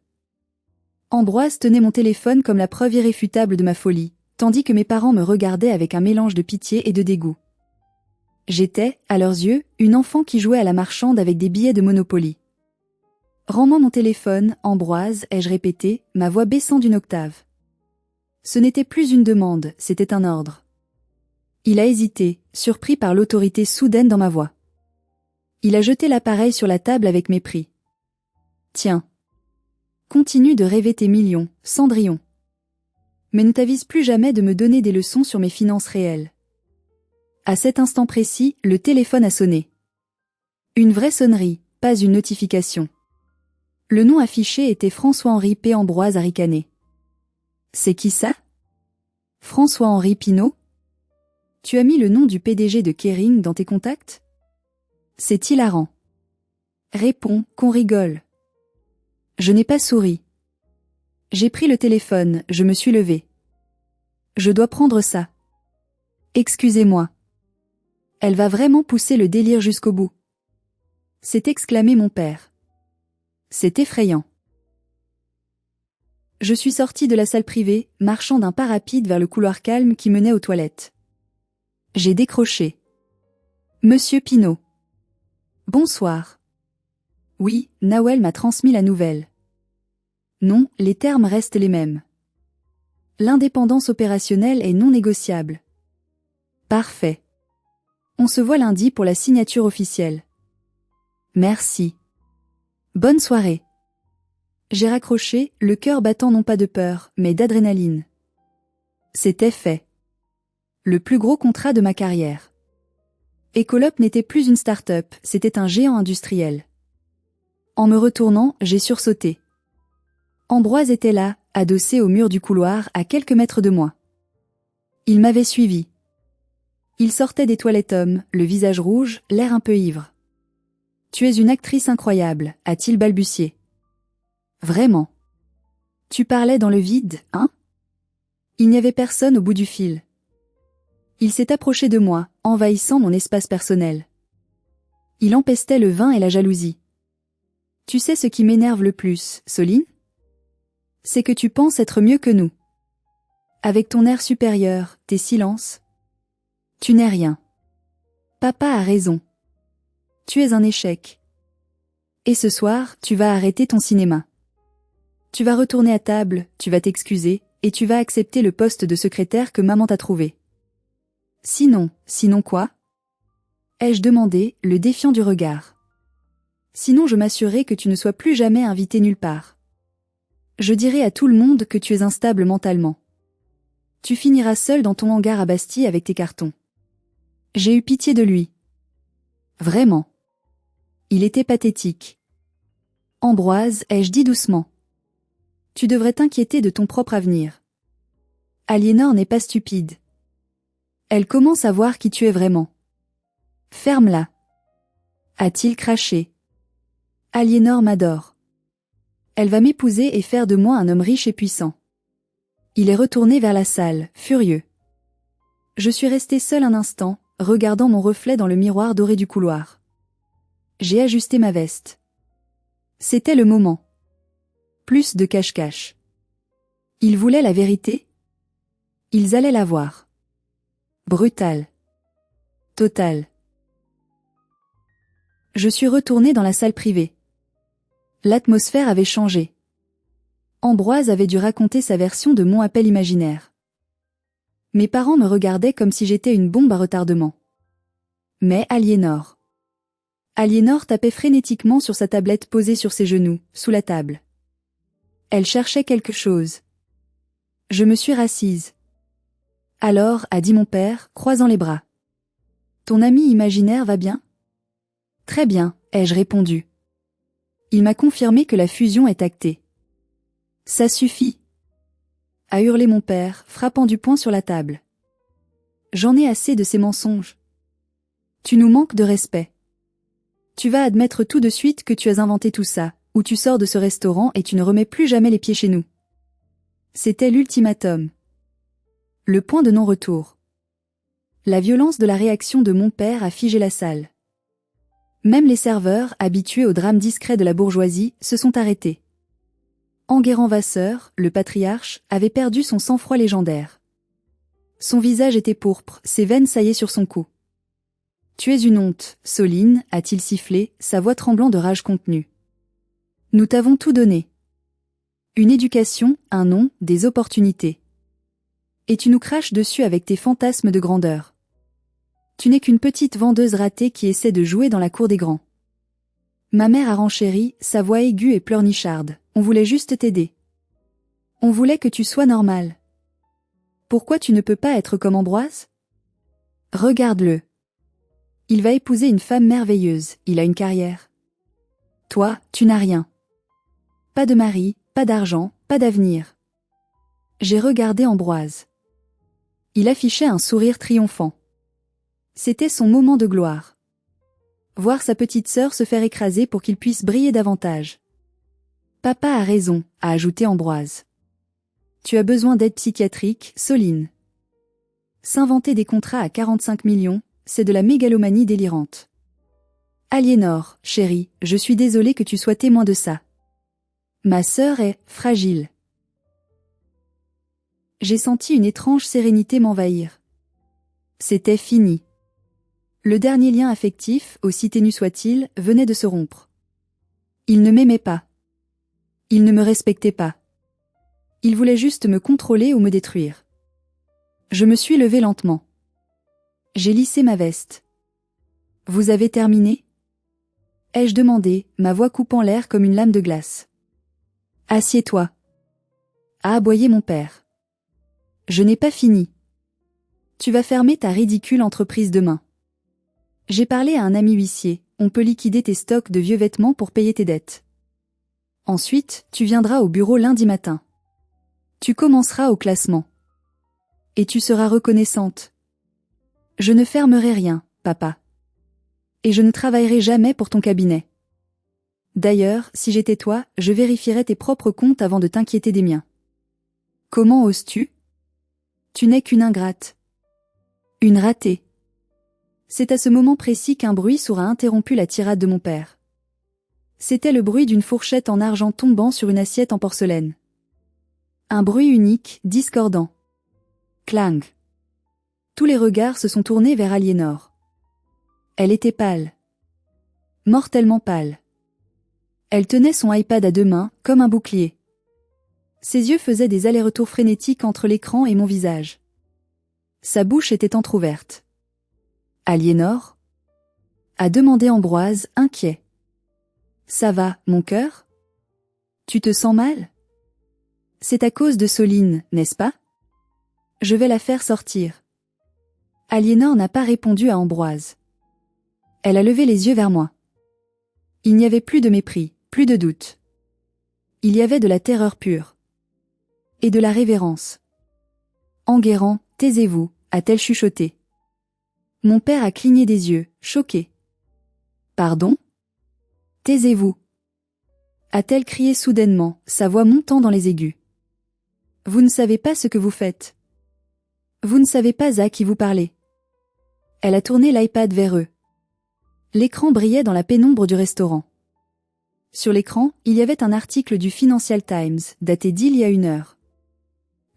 A: Ambroise tenait mon téléphone comme la preuve irréfutable de ma folie, tandis que mes parents me regardaient avec un mélange de pitié et de dégoût. J'étais, à leurs yeux, une enfant qui jouait à la marchande avec des billets de Monopoly. Rends-moi mon téléphone, Ambroise, ai-je répété, ma voix baissant d'une octave. Ce n'était plus une demande, c'était un ordre. Il a hésité, surpris par l'autorité soudaine dans ma voix. Il a jeté l'appareil sur la table avec mépris. Tiens. Continue de rêver tes millions, Cendrillon. Mais ne t'avise plus jamais de me donner des leçons sur mes finances réelles. À cet instant précis, le téléphone a sonné. Une vraie sonnerie, pas une notification. Le nom affiché était François-Henri P. Ambroise à ricaner. C'est qui ça? François-Henri Pinault? Tu as mis le nom du PDG de Kering dans tes contacts? C'est hilarant. Réponds, qu'on rigole. Je n'ai pas souri. J'ai pris le téléphone, je me suis levée. Je dois prendre ça. Excusez-moi. Elle va vraiment pousser le délire jusqu'au bout. S'est exclamé mon père. C'est effrayant. Je suis sortie de la salle privée, marchant d'un pas rapide vers le couloir calme qui menait aux toilettes. J'ai décroché. Monsieur Pinault. Bonsoir. Oui, Nawel m'a transmis la nouvelle. Non, les termes restent les mêmes. L'indépendance opérationnelle est non négociable. Parfait. On se voit lundi pour la signature officielle. Merci. Bonne soirée. J'ai raccroché, le cœur battant non pas de peur, mais d'adrénaline. C'était fait. Le plus gros contrat de ma carrière. Écolope n'était plus une start-up, c'était un géant industriel. En me retournant, j'ai sursauté. Ambroise était là, adossé au mur du couloir, à quelques mètres de moi. Il m'avait suivi. Il sortait des toilettes hommes, le visage rouge, l'air un peu ivre. « Tu es une actrice incroyable », a-t-il balbutié. Vraiment. Tu parlais dans le vide, hein? Il n'y avait personne au bout du fil. Il s'est approché de moi, envahissant mon espace personnel. Il empestait le vin et la jalousie. Tu sais ce qui m'énerve le plus, Soline? C'est que tu penses être mieux que nous. Avec ton air supérieur, tes silences. Tu n'es rien. Papa a raison. Tu es un échec. Et ce soir, tu vas arrêter ton cinéma. Tu vas retourner à table, tu vas t'excuser, et tu vas accepter le poste de secrétaire que maman t'a trouvé. Sinon quoi? Ai-je demandé, le défiant du regard. Sinon je m'assurerai que tu ne sois plus jamais invité nulle part. Je dirai à tout le monde que tu es instable mentalement. Tu finiras seul dans ton hangar à Bastille avec tes cartons. J'ai eu pitié de lui. Vraiment. Il était pathétique. Ambroise, ai-je dit doucement. Tu devrais t'inquiéter de ton propre avenir. Aliénor n'est pas stupide. Elle commence à voir qui tu es vraiment. Ferme-la. A-t-il craché. Aliénor m'adore. Elle va m'épouser et faire de moi un homme riche et puissant. Il est retourné vers la salle, furieux. Je suis restée seule un instant, regardant mon reflet dans le miroir doré du couloir. J'ai ajusté ma veste. C'était le moment. Plus de cache-cache. Ils voulaient la vérité? Ils allaient la voir. Brutal. Total. Je suis retournée dans la salle privée. L'atmosphère avait changé. Ambroise avait dû raconter sa version de mon appel imaginaire. Mes parents me regardaient comme si j'étais une bombe à retardement. Mais Aliénor. Aliénor tapait frénétiquement sur sa tablette posée sur ses genoux, sous la table. Elle cherchait quelque chose. Je me suis rassise. Alors, a dit mon père, croisant les bras. Ton ami imaginaire va bien? Très bien, ai-je répondu. Il m'a confirmé que la fusion est actée. Ça suffit, a hurlé mon père, frappant du poing sur la table. J'en ai assez de ces mensonges. Tu nous manques de respect. Tu vas admettre tout de suite que tu as inventé tout ça, ou tu sors de ce restaurant et tu ne remets plus jamais les pieds chez nous. C'était l'ultimatum. Le point de non-retour. La violence de la réaction de mon père a figé la salle. Même les serveurs, habitués au drame discret de la bourgeoisie, se sont arrêtés. Enguerrand Vasseur, le patriarche, avait perdu son sang-froid légendaire. Son visage était pourpre, ses veines saillaient sur son cou. « Tu es une honte, Soline », a-t-il sifflé, sa voix tremblant de rage contenue. « Nous t'avons tout donné. Une éducation, un nom, des opportunités. Et tu nous craches dessus avec tes fantasmes de grandeur. Tu n'es qu'une petite vendeuse ratée qui essaie de jouer dans la cour des grands. » Ma mère a renchéri, sa voix aiguë et pleurnicharde. « On voulait juste t'aider. On voulait que tu sois normal. Pourquoi tu ne peux pas être comme Ambroise? Regarde-le. Il va épouser une femme merveilleuse, il a une carrière. Toi, tu n'as rien. Pas de mari, pas d'argent, pas d'avenir. » J'ai regardé Ambroise. Il affichait un sourire triomphant. C'était son moment de gloire. Voir sa petite sœur se faire écraser pour qu'il puisse briller davantage. Papa a raison, a ajouté Ambroise. Tu as besoin d'aide psychiatrique, Soline. S'inventer des contrats à 45 millions, c'est de la mégalomanie délirante. Aliénor, chérie, je suis désolée que tu sois témoin de ça. Ma sœur est fragile. J'ai senti une étrange sérénité m'envahir. C'était fini. Le dernier lien affectif, aussi ténu soit-il, venait de se rompre. Il ne m'aimait pas. Il ne me respectait pas. Il voulait juste me contrôler ou me détruire. Je me suis levée lentement. J'ai lissé ma veste. « Vous avez terminé ?» ai-je demandé, ma voix coupant l'air comme une lame de glace. « Assieds-toi. » a aboyé mon père. « Je n'ai pas fini. Tu vas fermer ta ridicule entreprise demain. J'ai parlé à un ami huissier, on peut liquider tes stocks de vieux vêtements pour payer tes dettes. Ensuite, tu viendras au bureau lundi matin. Tu commenceras au classement. Et tu seras reconnaissante. Je ne fermerai rien, papa. Et je ne travaillerai jamais pour ton cabinet. D'ailleurs, si j'étais toi, je vérifierais tes propres comptes avant de t'inquiéter des miens. Comment oses-tu? Tu n'es qu'une ingrate. Une ratée. C'est à ce moment précis qu'un bruit sourd a interrompu la tirade de mon père. C'était le bruit d'une fourchette en argent tombant sur une assiette en porcelaine. Un bruit unique, discordant. Clang. Tous les regards se sont tournés vers Aliénor. Elle était pâle. Mortellement pâle. Elle tenait son iPad à deux mains, comme un bouclier. Ses yeux faisaient des allers-retours frénétiques entre l'écran et mon visage. Sa bouche était entr'ouverte. Aliénor? A demandé Ambroise, inquiet. Ça va, mon cœur? Tu te sens mal? C'est à cause de Soline, n'est-ce pas? Je vais la faire sortir. Aliénor n'a pas répondu à Ambroise. Elle a levé les yeux vers moi. Il n'y avait plus de mépris, plus de doute. Il y avait de la terreur pure. Et de la révérence. Enguerrand, taisez-vous, a-t-elle chuchoté. Mon père a cligné des yeux, choqué. Pardon? Taisez-vous. A-t-elle crié soudainement, sa voix montant dans les aigus. Vous ne savez pas ce que vous faites. Vous ne savez pas à qui vous parlez. Elle a tourné l'iPad vers eux. L'écran brillait dans la pénombre du restaurant. Sur l'écran, il y avait un article du Financial Times, daté d'il y a 1 heure.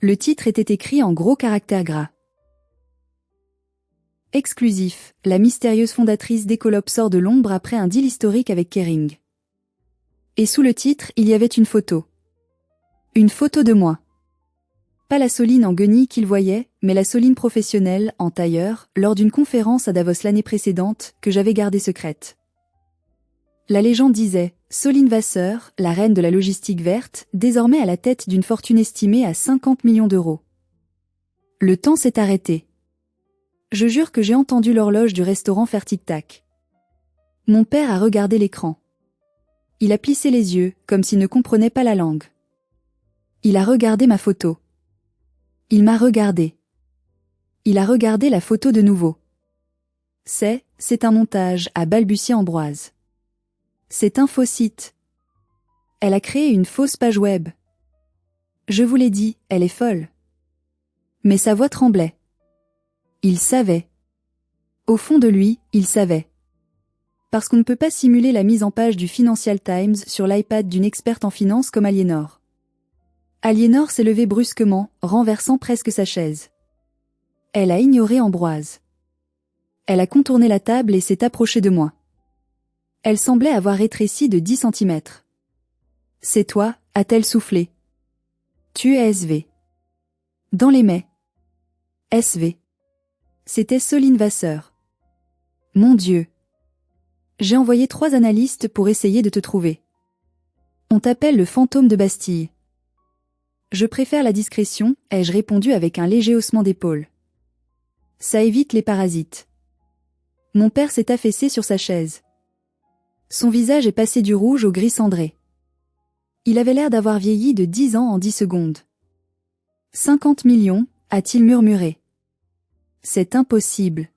A: Le titre était écrit en gros caractères gras. Exclusif, la mystérieuse fondatrice d'Ecolop sort de l'ombre après un deal historique avec Kering. Et sous le titre, il y avait une photo. Une photo de moi. Pas la Soline en guenille qu'il voyait, mais la Soline professionnelle, en tailleur, lors d'une conférence à Davos l'année précédente, que j'avais gardée secrète. La légende disait, Soline Vasseur, la reine de la logistique verte, désormais à la tête d'une fortune estimée à 50 millions d'euros. Le temps s'est arrêté. Je jure que j'ai entendu l'horloge du restaurant faire tic-tac. Mon père a regardé l'écran. Il a plissé les yeux, comme s'il ne comprenait pas la langue. Il a regardé ma photo. Il m'a regardé. Il a regardé la photo de nouveau. C'est un montage, a balbutié Ambroise. C'est un faux site. Elle a créé une fausse page web. Je vous l'ai dit, elle est folle. Mais sa voix tremblait. Il savait. Au fond de lui, il savait. Parce qu'on ne peut pas simuler la mise en page du Financial Times sur l'iPad d'une experte en finance comme Aliénor. Aliénor s'est levée brusquement, renversant presque sa chaise. Elle a ignoré Ambroise. Elle a contourné la table et s'est approchée de moi. Elle semblait avoir rétréci de 10 centimètres. « C'est toi », a-t-elle soufflé. « Tu es SV. » Dans les mets. SV. C'était Soline Vasseur. Mon Dieu. J'ai envoyé 3 analystes pour essayer de te trouver. On t'appelle le fantôme de Bastille. Je préfère la discrétion, ai-je répondu avec un léger haussement d'épaule. Ça évite les parasites. Mon père s'est affaissé sur sa chaise. Son visage est passé du rouge au gris cendré. Il avait l'air d'avoir vieilli de 10 ans en 10 secondes. 50 millions, a-t-il murmuré. C'est impossible.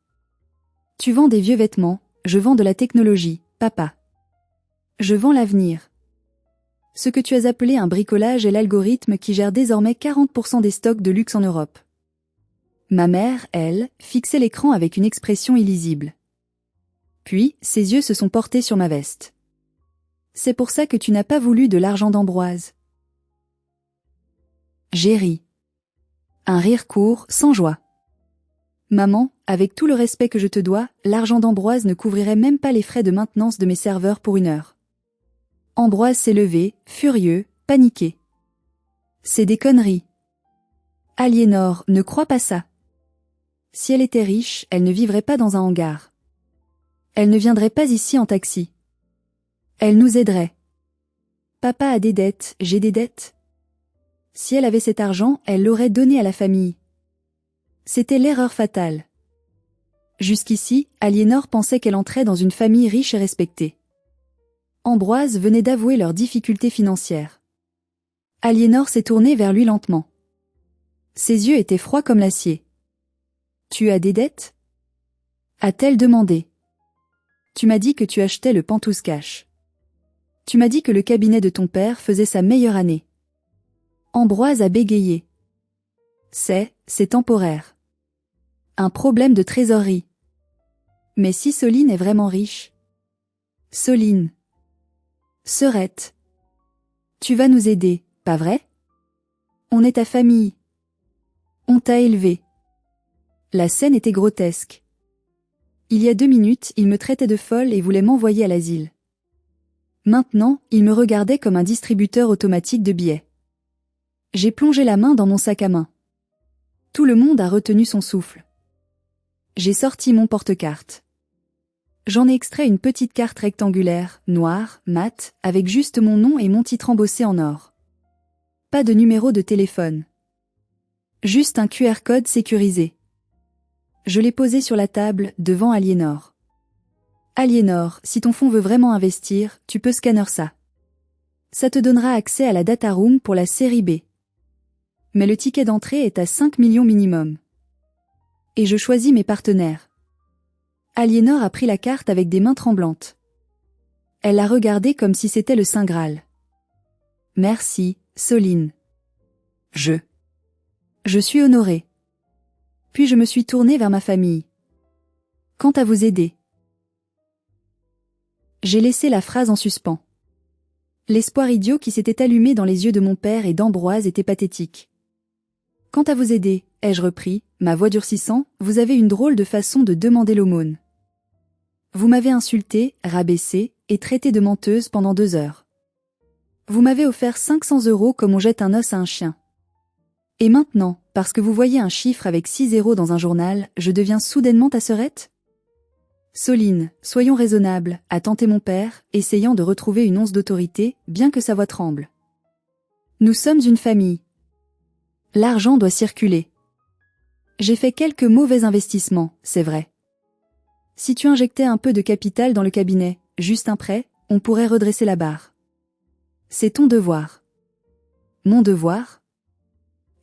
A: Tu vends des vieux vêtements, je vends de la technologie, papa. Je vends l'avenir. Ce que tu as appelé un bricolage est l'algorithme qui gère désormais 40% des stocks de luxe en Europe. Ma mère, elle, fixait l'écran avec une expression illisible. Puis, ses yeux se sont portés sur ma veste. C'est pour ça que tu n'as pas voulu de l'argent d'Ambroise. J'ai ri. Un rire court, sans joie. Maman, avec tout le respect que je te dois, l'argent d'Ambroise ne couvrirait même pas les frais de maintenance de mes serveurs pour 1 heure. Ambroise s'est levé, furieux, paniqué. C'est des conneries. Aliénor, ne crois pas ça. Si elle était riche, elle ne vivrait pas dans un hangar. Elle ne viendrait pas ici en taxi. Elle nous aiderait. Papa a des dettes, j'ai des dettes. Si elle avait cet argent, elle l'aurait donné à la famille. C'était l'erreur fatale. Jusqu'ici, Aliénor pensait qu'elle entrait dans une famille riche et respectée. Ambroise venait d'avouer leurs difficultés financières. Aliénor s'est tournée vers lui lentement. Ses yeux étaient froids comme l'acier. « Tu as des dettes ?» a-t-elle demandé. « Tu m'as dit que tu achetais le Pantouse Cash. Tu m'as dit que le cabinet de ton père faisait sa meilleure année. » Ambroise a bégayé. « C'est temporaire. Un problème de trésorerie. Mais si Soline est vraiment riche. » Soline. Serette. Tu vas nous aider, pas vrai? On est ta famille. On t'a élevé. La scène était grotesque. Il y a 2 minutes, il me traitait de folle et voulait m'envoyer à l'asile. Maintenant, il me regardait comme un distributeur automatique de billets. J'ai plongé la main dans mon sac à main. Tout le monde a retenu son souffle. J'ai sorti mon porte-carte. J'en ai extrait une petite carte rectangulaire, noire, mate, avec juste mon nom et mon titre embossé en or. Pas de numéro de téléphone. Juste un QR code sécurisé. Je l'ai posé sur la table, devant Aliénor. Aliénor, si ton fonds veut vraiment investir, tu peux scanner ça. Ça te donnera accès à la data room pour la série B. Mais le ticket d'entrée est à 5 millions minimum. Et je choisis mes partenaires. Aliénor a pris la carte avec des mains tremblantes. Elle l'a regardée comme si c'était le Saint Graal. Merci, Soline. Je suis honorée. Puis je me suis tournée vers ma famille. Quant à vous aider. J'ai laissé la phrase en suspens. L'espoir idiot qui s'était allumé dans les yeux de mon père et d'Ambroise était pathétique. Quant à vous aider, ai-je repris, ma voix durcissant, vous avez une drôle de façon de demander l'aumône. Vous m'avez insultée, rabaissée, et traitée de menteuse pendant 2 heures. Vous m'avez offert 500 € comme on jette un os à un chien. Et maintenant, parce que vous voyez un chiffre avec 6 zéros dans un journal, je deviens soudainement ta sœurette ? Soline, soyons raisonnables, a tenté mon père, essayant de retrouver une once d'autorité, bien que sa voix tremble. Nous sommes une famille. L'argent doit circuler. J'ai fait quelques mauvais investissements, c'est vrai. Si tu injectais un peu de capital dans le cabinet, juste un prêt, on pourrait redresser la barre. C'est ton devoir. Mon devoir ?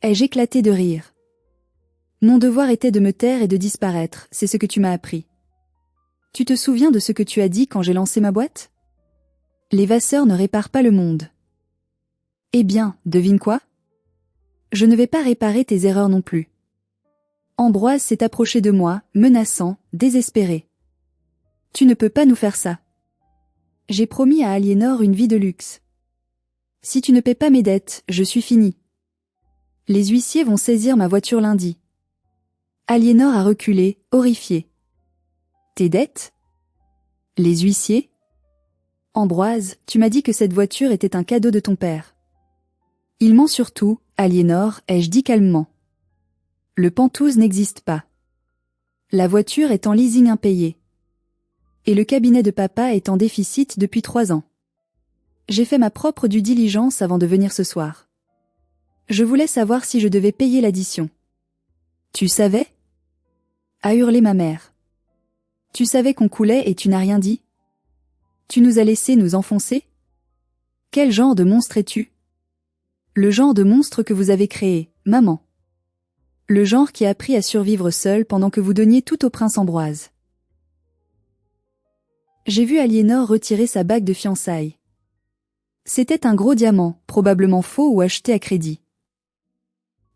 A: Ai-je éclaté de rire. Mon devoir était de me taire et de disparaître, c'est ce que tu m'as appris. Tu te souviens de ce que tu as dit quand j'ai lancé ma boîte ? Les Vasseur ne réparent pas le monde. Eh bien, devine quoi ? Je ne vais pas réparer tes erreurs non plus. Ambroise s'est approché de moi, menaçant, désespéré. Tu ne peux pas nous faire ça. J'ai promis à Aliénor une vie de luxe. Si tu ne paies pas mes dettes, je suis fini. Les huissiers vont saisir ma voiture lundi. Aliénor a reculé, horrifiée. Tes dettes ? Les huissiers ? Ambroise, tu m'as dit que cette voiture était un cadeau de ton père. Il ment surtout, Aliénor, ai-je dit calmement. Le Penthouse n'existe pas. La voiture est en leasing impayé. Et le cabinet de papa est en déficit depuis 3 ans. J'ai fait ma propre due diligence avant de venir ce soir. Je voulais savoir si je devais payer l'addition. Tu savais ? A hurlé ma mère. Tu savais qu'on coulait et tu n'as rien dit ? Tu nous as laissé nous enfoncer ? Quel genre de monstre es-tu ? Le genre de monstre que vous avez créé, maman. Le genre qui a appris à survivre seul pendant que vous donniez tout au prince Ambroise. J'ai vu Aliénor retirer sa bague de fiançailles. C'était un gros diamant, probablement faux ou acheté à crédit.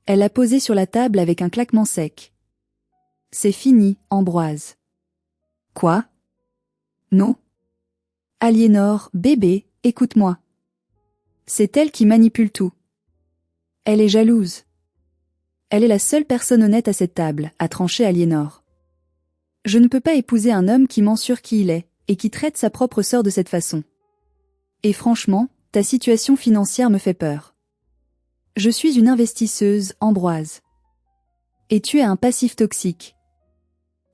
A: Elle l'a posé sur la table avec un claquement sec. C'est fini, Ambroise. Quoi ? Non ? Aliénor, bébé, écoute-moi. C'est elle qui manipule tout. Elle est jalouse. Elle est la seule personne honnête à cette table, a tranché Aliénor. Je ne peux pas épouser un homme qui ment sur qui il est, et qui traite sa propre sœur de cette façon. Et franchement, ta situation financière me fait peur. Je suis une investisseuse, Ambroise. Et tu es un passif toxique.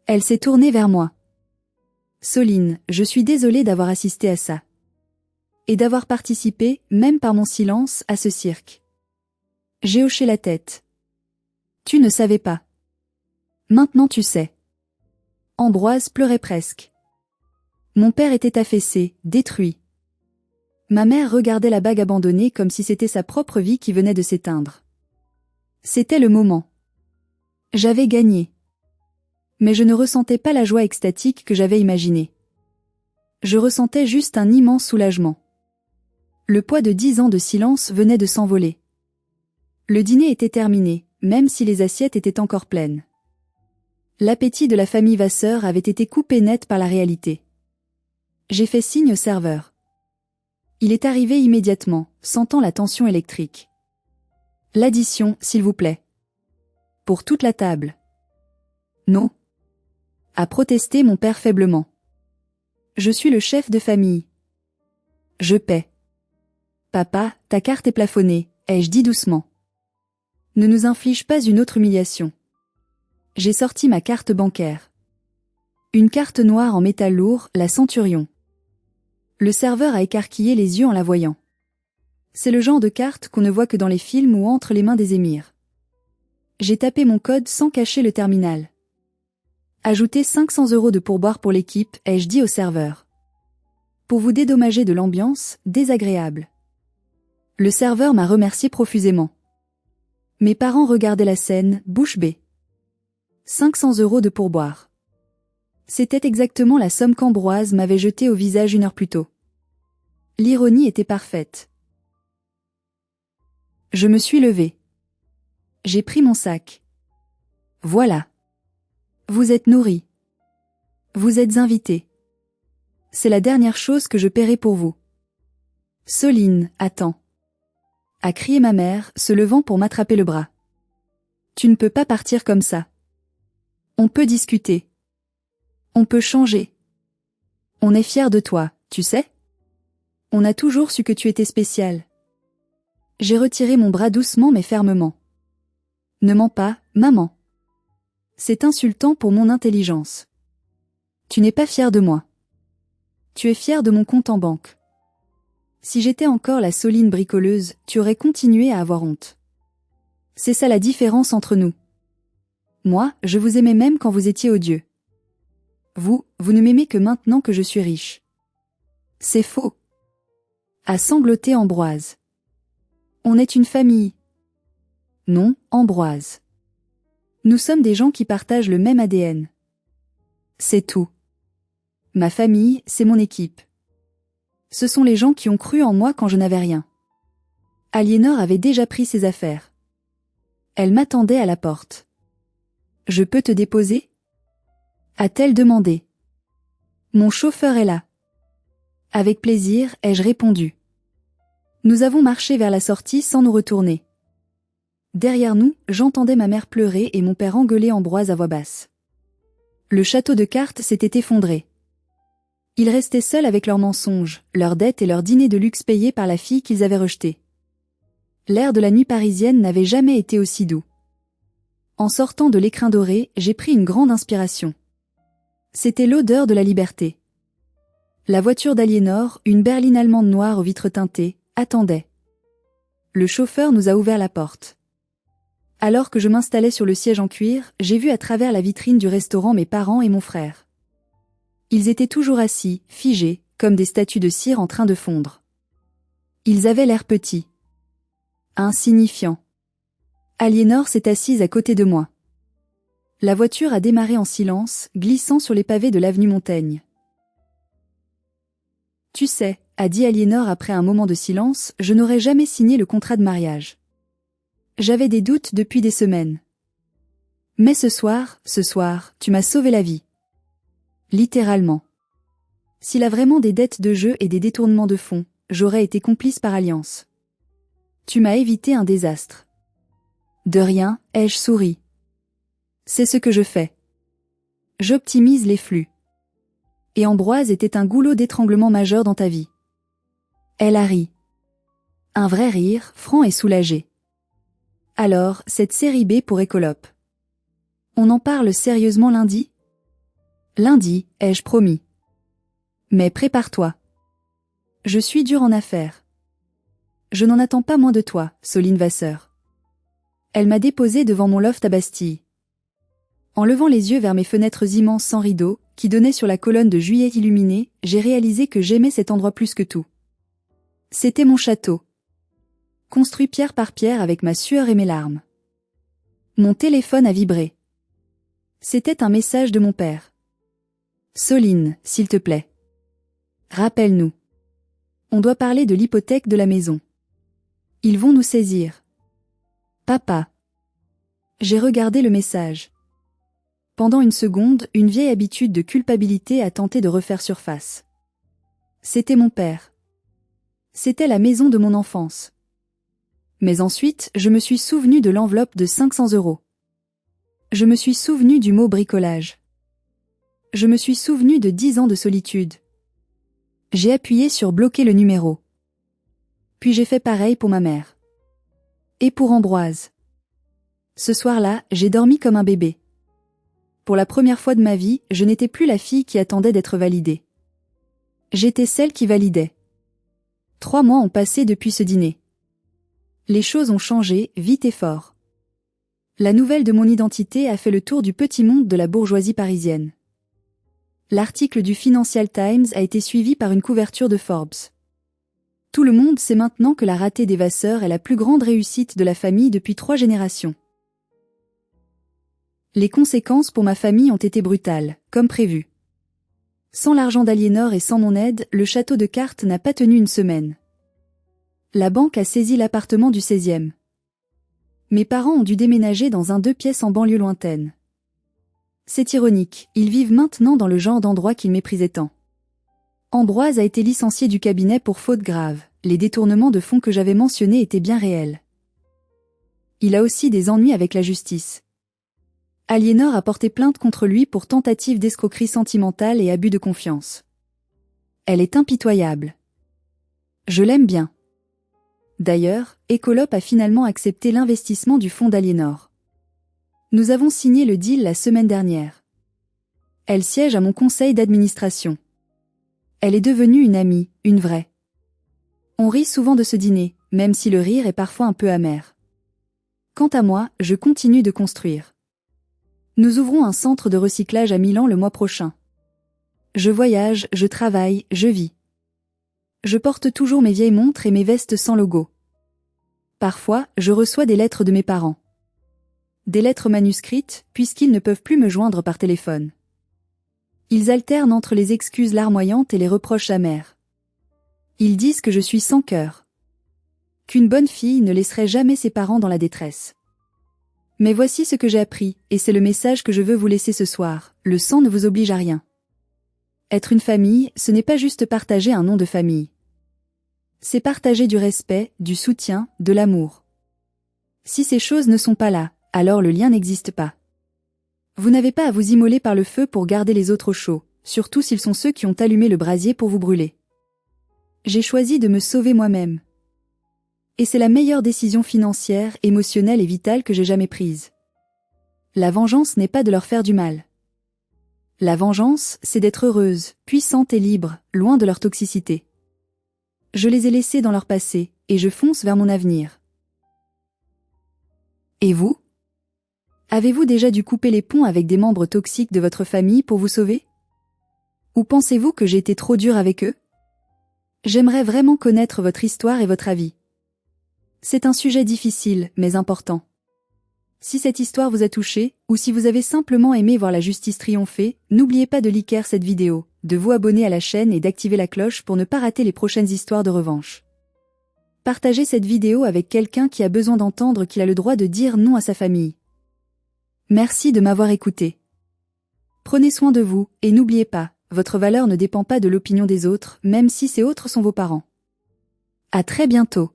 A: Elle s'est tournée vers moi. Soline, je suis désolée d'avoir assisté à ça. Et d'avoir participé, même par mon silence, à ce cirque. J'ai hoché la tête. Tu ne savais pas. Maintenant tu sais. Ambroise pleurait presque. Mon père était affaissé, détruit. Ma mère regardait la bague abandonnée comme si c'était sa propre vie qui venait de s'éteindre. C'était le moment. J'avais gagné. Mais je ne ressentais pas la joie extatique que j'avais imaginée. Je ressentais juste un immense soulagement. Le poids de 10 ans de silence venait de s'envoler. Le dîner était terminé, même si les assiettes étaient encore pleines. L'appétit de la famille Vasseur avait été coupé net par la réalité. J'ai fait signe au serveur. Il est arrivé immédiatement, sentant la tension électrique. L'addition, s'il vous plaît. Pour toute la table. Non. A protesté mon père faiblement. Je suis le chef de famille. Je paie. Papa, ta carte est plafonnée, ai-je dit doucement. Ne nous inflige pas une autre humiliation. J'ai sorti ma carte bancaire. Une carte noire en métal lourd, la Centurion. Le serveur a écarquillé les yeux en la voyant. C'est le genre de carte qu'on ne voit que dans les films ou entre les mains des émirs. J'ai tapé mon code sans cacher le terminal. Ajoutez 500 € de pourboire pour l'équipe, ai-je dit au serveur. Pour vous dédommager de l'ambiance, désagréable. Le serveur m'a remercié profusément. Mes parents regardaient la scène, bouche bée. 500 € de pourboire. C'était exactement la somme qu'Ambroise m'avait jetée au visage 1 heure plus tôt. L'ironie était parfaite. Je me suis levée. J'ai pris mon sac. Voilà. Vous êtes nourris. Vous êtes invités. C'est la dernière chose que je paierai pour vous. Soline, attends. A crié ma mère, se levant pour m'attraper le bras. Tu ne peux pas partir comme ça. On peut discuter. On peut changer. On est fiers de toi, tu sais. On a toujours su que tu étais spécial. J'ai retiré mon bras doucement mais fermement. Ne mens pas, maman. C'est insultant pour mon intelligence. Tu n'es pas fier de moi. Tu es fier de mon compte en banque. Si j'étais encore la Soline bricoleuse, tu aurais continué à avoir honte. C'est ça la différence entre nous. Moi, je vous aimais même quand vous étiez odieux. Vous ne m'aimez que maintenant que je suis riche. C'est faux. A sangloté Ambroise. On est une famille. Non, Ambroise. Nous sommes des gens qui partagent le même ADN. C'est tout. Ma famille, c'est mon équipe. Ce sont les gens qui ont cru en moi quand je n'avais rien. Aliénor avait déjà pris ses affaires. Elle m'attendait à la porte. Je peux te déposer ? A-t-elle demandé. Mon chauffeur est là. Avec plaisir, ai-je répondu. Nous avons marché vers la sortie sans nous retourner. Derrière nous, j'entendais ma mère pleurer et mon père engueuler Ambroise à voix basse. Le château de cartes s'était effondré. Ils restaient seuls avec leurs mensonges, leurs dettes et leurs dîners de luxe payés par la fille qu'ils avaient rejetée. L'air de la nuit parisienne n'avait jamais été aussi doux. En sortant de l'écrin doré, j'ai pris une grande inspiration. C'était l'odeur de la liberté. La voiture d'Aliénor, une berline allemande noire aux vitres teintées, attendait. Le chauffeur nous a ouvert la porte. Alors que je m'installais sur le siège en cuir, j'ai vu à travers la vitrine du restaurant mes parents et mon frère. Ils étaient toujours assis, figés, comme des statues de cire en train de fondre. Ils avaient l'air petits. Insignifiants. Aliénor s'est assise à côté de moi. La voiture a démarré en silence, glissant sur les pavés de l'avenue Montaigne. Tu sais, a dit Aliénor après un moment de silence, je n'aurais jamais signé le contrat de mariage. J'avais des doutes depuis des semaines. Mais ce soir, tu m'as sauvé la vie. Littéralement. S'il a vraiment des dettes de jeu et des détournements de fonds, j'aurais été complice par alliance. Tu m'as évité un désastre. De rien, ai-je souri. C'est ce que je fais. J'optimise les flux. Et Ambroise était un goulot d'étranglement majeur dans ta vie. Elle a ri. Un vrai rire, franc et soulagé. Alors, cette série B pour Écolope. On en parle sérieusement lundi ? Lundi, ai-je promis. Mais prépare-toi. Je suis dur en affaires. Je n'en attends pas moins de toi, Soline Vasseur. Elle m'a déposé devant mon loft à Bastille. En levant les yeux vers mes fenêtres immenses sans rideaux, qui donnaient sur la colonne de juillet illuminée, j'ai réalisé que j'aimais cet endroit plus que tout. C'était mon château. Construit pierre par pierre avec ma sueur et mes larmes. Mon téléphone a vibré. C'était un message de mon père. Soline, s'il te plaît. Rappelle-nous. On doit parler de l'hypothèque de la maison. Ils vont nous saisir. Papa. J'ai regardé le message. Pendant une seconde, une vieille habitude de culpabilité a tenté de refaire surface. C'était mon père. C'était la maison de mon enfance. Mais ensuite, je me suis souvenu de l'enveloppe de 500 €. Je me suis souvenu du mot bricolage. Je me suis souvenu de 10 ans de solitude. J'ai appuyé sur bloquer le numéro. Puis j'ai fait pareil pour ma mère. Et pour Ambroise. Ce soir-là, j'ai dormi comme un bébé. Pour la première fois de ma vie, je n'étais plus la fille qui attendait d'être validée. J'étais celle qui validait. 3 mois ont passé depuis ce dîner. Les choses ont changé, vite et fort. La nouvelle de mon identité a fait le tour du petit monde de la bourgeoisie parisienne. L'article du Financial Times a été suivi par une couverture de Forbes. Tout le monde sait maintenant que la ratée des Vasseur est la plus grande réussite de la famille depuis 3 générations. Les conséquences pour ma famille ont été brutales, comme prévu. Sans l'argent d'Aliénor et sans mon aide, le château de cartes n'a pas tenu une semaine. La banque a saisi l'appartement du 16e. Mes parents ont dû déménager dans un 2 pièces en banlieue lointaine. C'est ironique, ils vivent maintenant dans le genre d'endroit qu'ils méprisaient tant. Ambroise a été licencié du cabinet pour faute grave, les détournements de fonds que j'avais mentionnés étaient bien réels. Il a aussi des ennuis avec la justice. Aliénor a porté plainte contre lui pour tentative d'escroquerie sentimentale et abus de confiance. Elle est impitoyable. Je l'aime bien. D'ailleurs, Écolope a finalement accepté l'investissement du fonds d'Aliénor. Nous avons signé le deal la semaine dernière. Elle siège à mon conseil d'administration. Elle est devenue une amie, une vraie. On rit souvent de ce dîner, même si le rire est parfois un peu amer. Quant à moi, je continue de construire. Nous ouvrons un centre de recyclage à Milan le mois prochain. Je voyage, je travaille, je vis. Je porte toujours mes vieilles montres et mes vestes sans logo. Parfois, je reçois des lettres de mes parents. Des lettres manuscrites, puisqu'ils ne peuvent plus me joindre par téléphone. Ils alternent entre les excuses larmoyantes et les reproches amers. Ils disent que je suis sans cœur. Qu'une bonne fille ne laisserait jamais ses parents dans la détresse. Mais voici ce que j'ai appris, et c'est le message que je veux vous laisser ce soir. Le sang ne vous oblige à rien. Être une famille, ce n'est pas juste partager un nom de famille. C'est partager du respect, du soutien, de l'amour. Si ces choses ne sont pas là, alors le lien n'existe pas. Vous n'avez pas à vous immoler par le feu pour garder les autres au chaud, surtout s'ils sont ceux qui ont allumé le brasier pour vous brûler. J'ai choisi de me sauver moi-même. Et c'est la meilleure décision financière, émotionnelle et vitale que j'ai jamais prise. La vengeance n'est pas de leur faire du mal. La vengeance, c'est d'être heureuse, puissante et libre, loin de leur toxicité. Je les ai laissés dans leur passé, et je fonce vers mon avenir. Et vous? Avez-vous déjà dû couper les ponts avec des membres toxiques de votre famille pour vous sauver? Ou pensez-vous que j'ai été trop dur avec eux? J'aimerais vraiment connaître votre histoire et votre avis. C'est un sujet difficile, mais important. Si cette histoire vous a touché, ou si vous avez simplement aimé voir la justice triompher, n'oubliez pas de liker cette vidéo, de vous abonner à la chaîne et d'activer la cloche pour ne pas rater les prochaines histoires de revanche. Partagez cette vidéo avec quelqu'un qui a besoin d'entendre qu'il a le droit de dire non à sa famille. Merci de m'avoir écouté. Prenez soin de vous, et n'oubliez pas, votre valeur ne dépend pas de l'opinion des autres, même si ces autres sont vos parents. À très bientôt.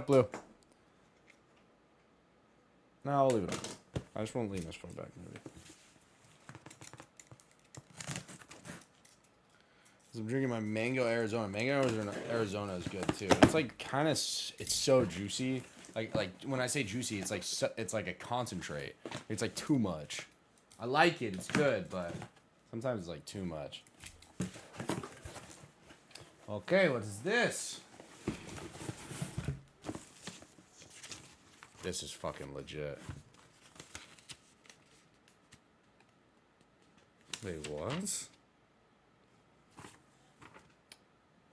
B: Blue. No, I'll leave it on. I just won't lean this far back. Maybe. I'm drinking my Mango Arizona. Mango Arizona is good too. It's like kind of, it's so juicy. Like when I say juicy, it's like a concentrate. It's like too much. I like it. It's good, but sometimes it's like too much. Okay, what is this? This is fucking legit. Wait, what?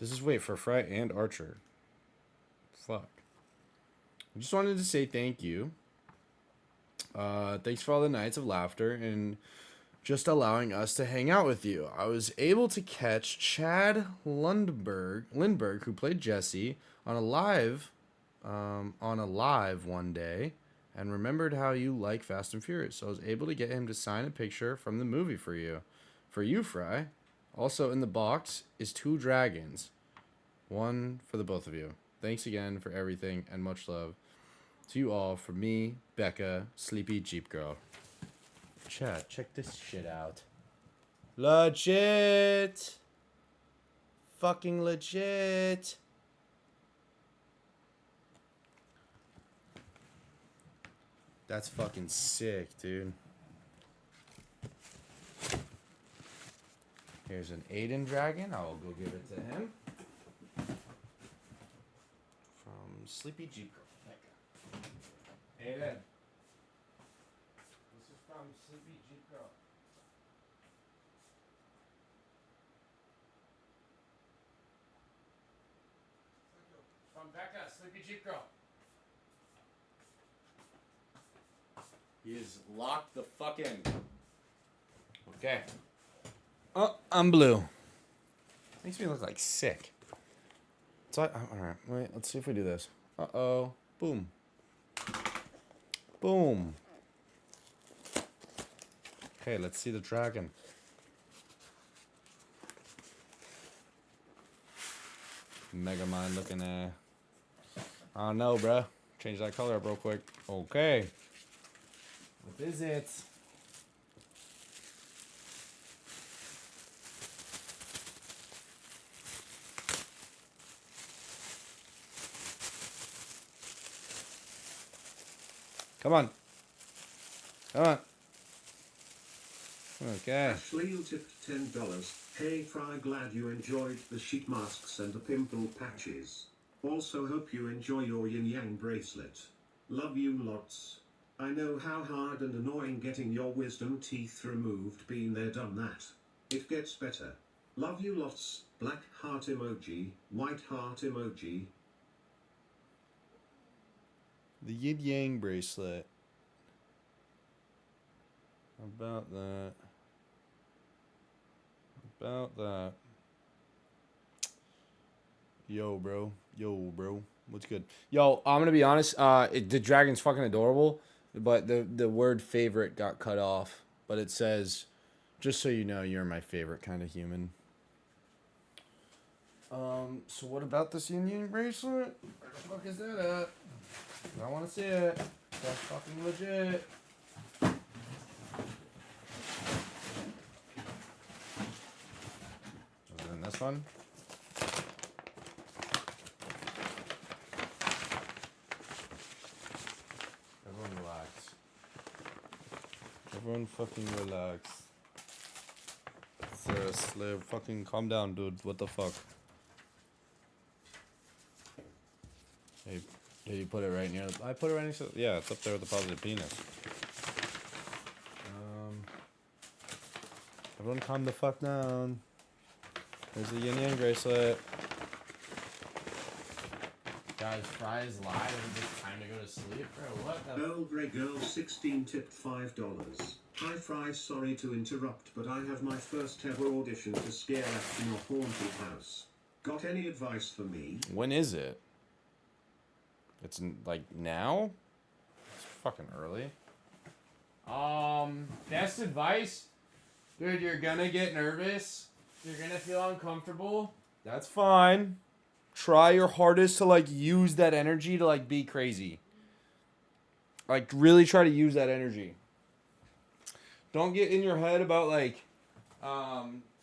B: This is, wait, for Fry and Archer. Fuck. I just wanted to say thank you. Thanks for all the nights of laughter and just allowing us to hang out with you. I was able to catch Chad Lindbergh, who played Jesse, on a live one day, and remembered how you like Fast and Furious. So I was able to get him to sign a picture from the movie for you, Fry. Also in the box is 2 dragons, one for the both of you. Thanks again for everything and much love to you all. From me, Becca, Sleepy Jeep Girl. Chat, check this shit out. Legit. Fucking legit. That's fucking sick, dude. Here's an Aiden dragon. I will go give it to him. From Sleepy Jeep Girl. Aiden. This is from Sleepy Jeep Girl. on, Becca, sleepy Jeep girl. He is locked the fuck in. Okay. Oh, I'm blue. Makes me look like sick. So alright, wait, let's see if we do this. Uh-oh. Boom. Boom. Okay, let's see the dragon. Megamind looking I don't know, bruh. Change that color up real quick. Okay. What is it? Come on. Come on. Okay.
C: Ashley, you tipped $10. Hey Fry, glad you enjoyed the sheet masks and the pimple patches. Also hope you enjoy your yin yang bracelet. Love you lots. I know how hard and annoying getting your wisdom teeth removed. Been there, done that. It gets better. Love you lots. Black heart emoji, white heart emoji.
B: The yin yang bracelet. How about that? About that. Yo, bro. What's good? Yo, I'm gonna be honest. The dragon's fucking adorable, but the word favorite got cut off. But it says, just so you know, you're my favorite kind of human. So what about this yin yang bracelet? Where the fuck is that at? I want to see it. That's fucking legit. Was it in this one? Everyone relax. Everyone fucking relax. Sarah Slave, fucking calm down, dude. What the fuck? Hey, did you put it right near? I put it right next to. Yeah, it's up there with the positive penis. Everyone calm the fuck down. There's the yin yang bracelet. Guys, Fry's live and it's time to go to sleep, bro. What the?
C: Earl Grey Girl 16 tipped $5. Hi Fry, sorry to interrupt, but I have my first ever audition to scare at your haunted house. Got any advice for me?
B: When is it? It's like now? It's fucking early. Best advice? Dude, you're gonna get nervous. You're gonna feel uncomfortable. That's fine. Try your hardest to like use that energy to like be crazy. Like really try to use that energy. Don't get in your head about like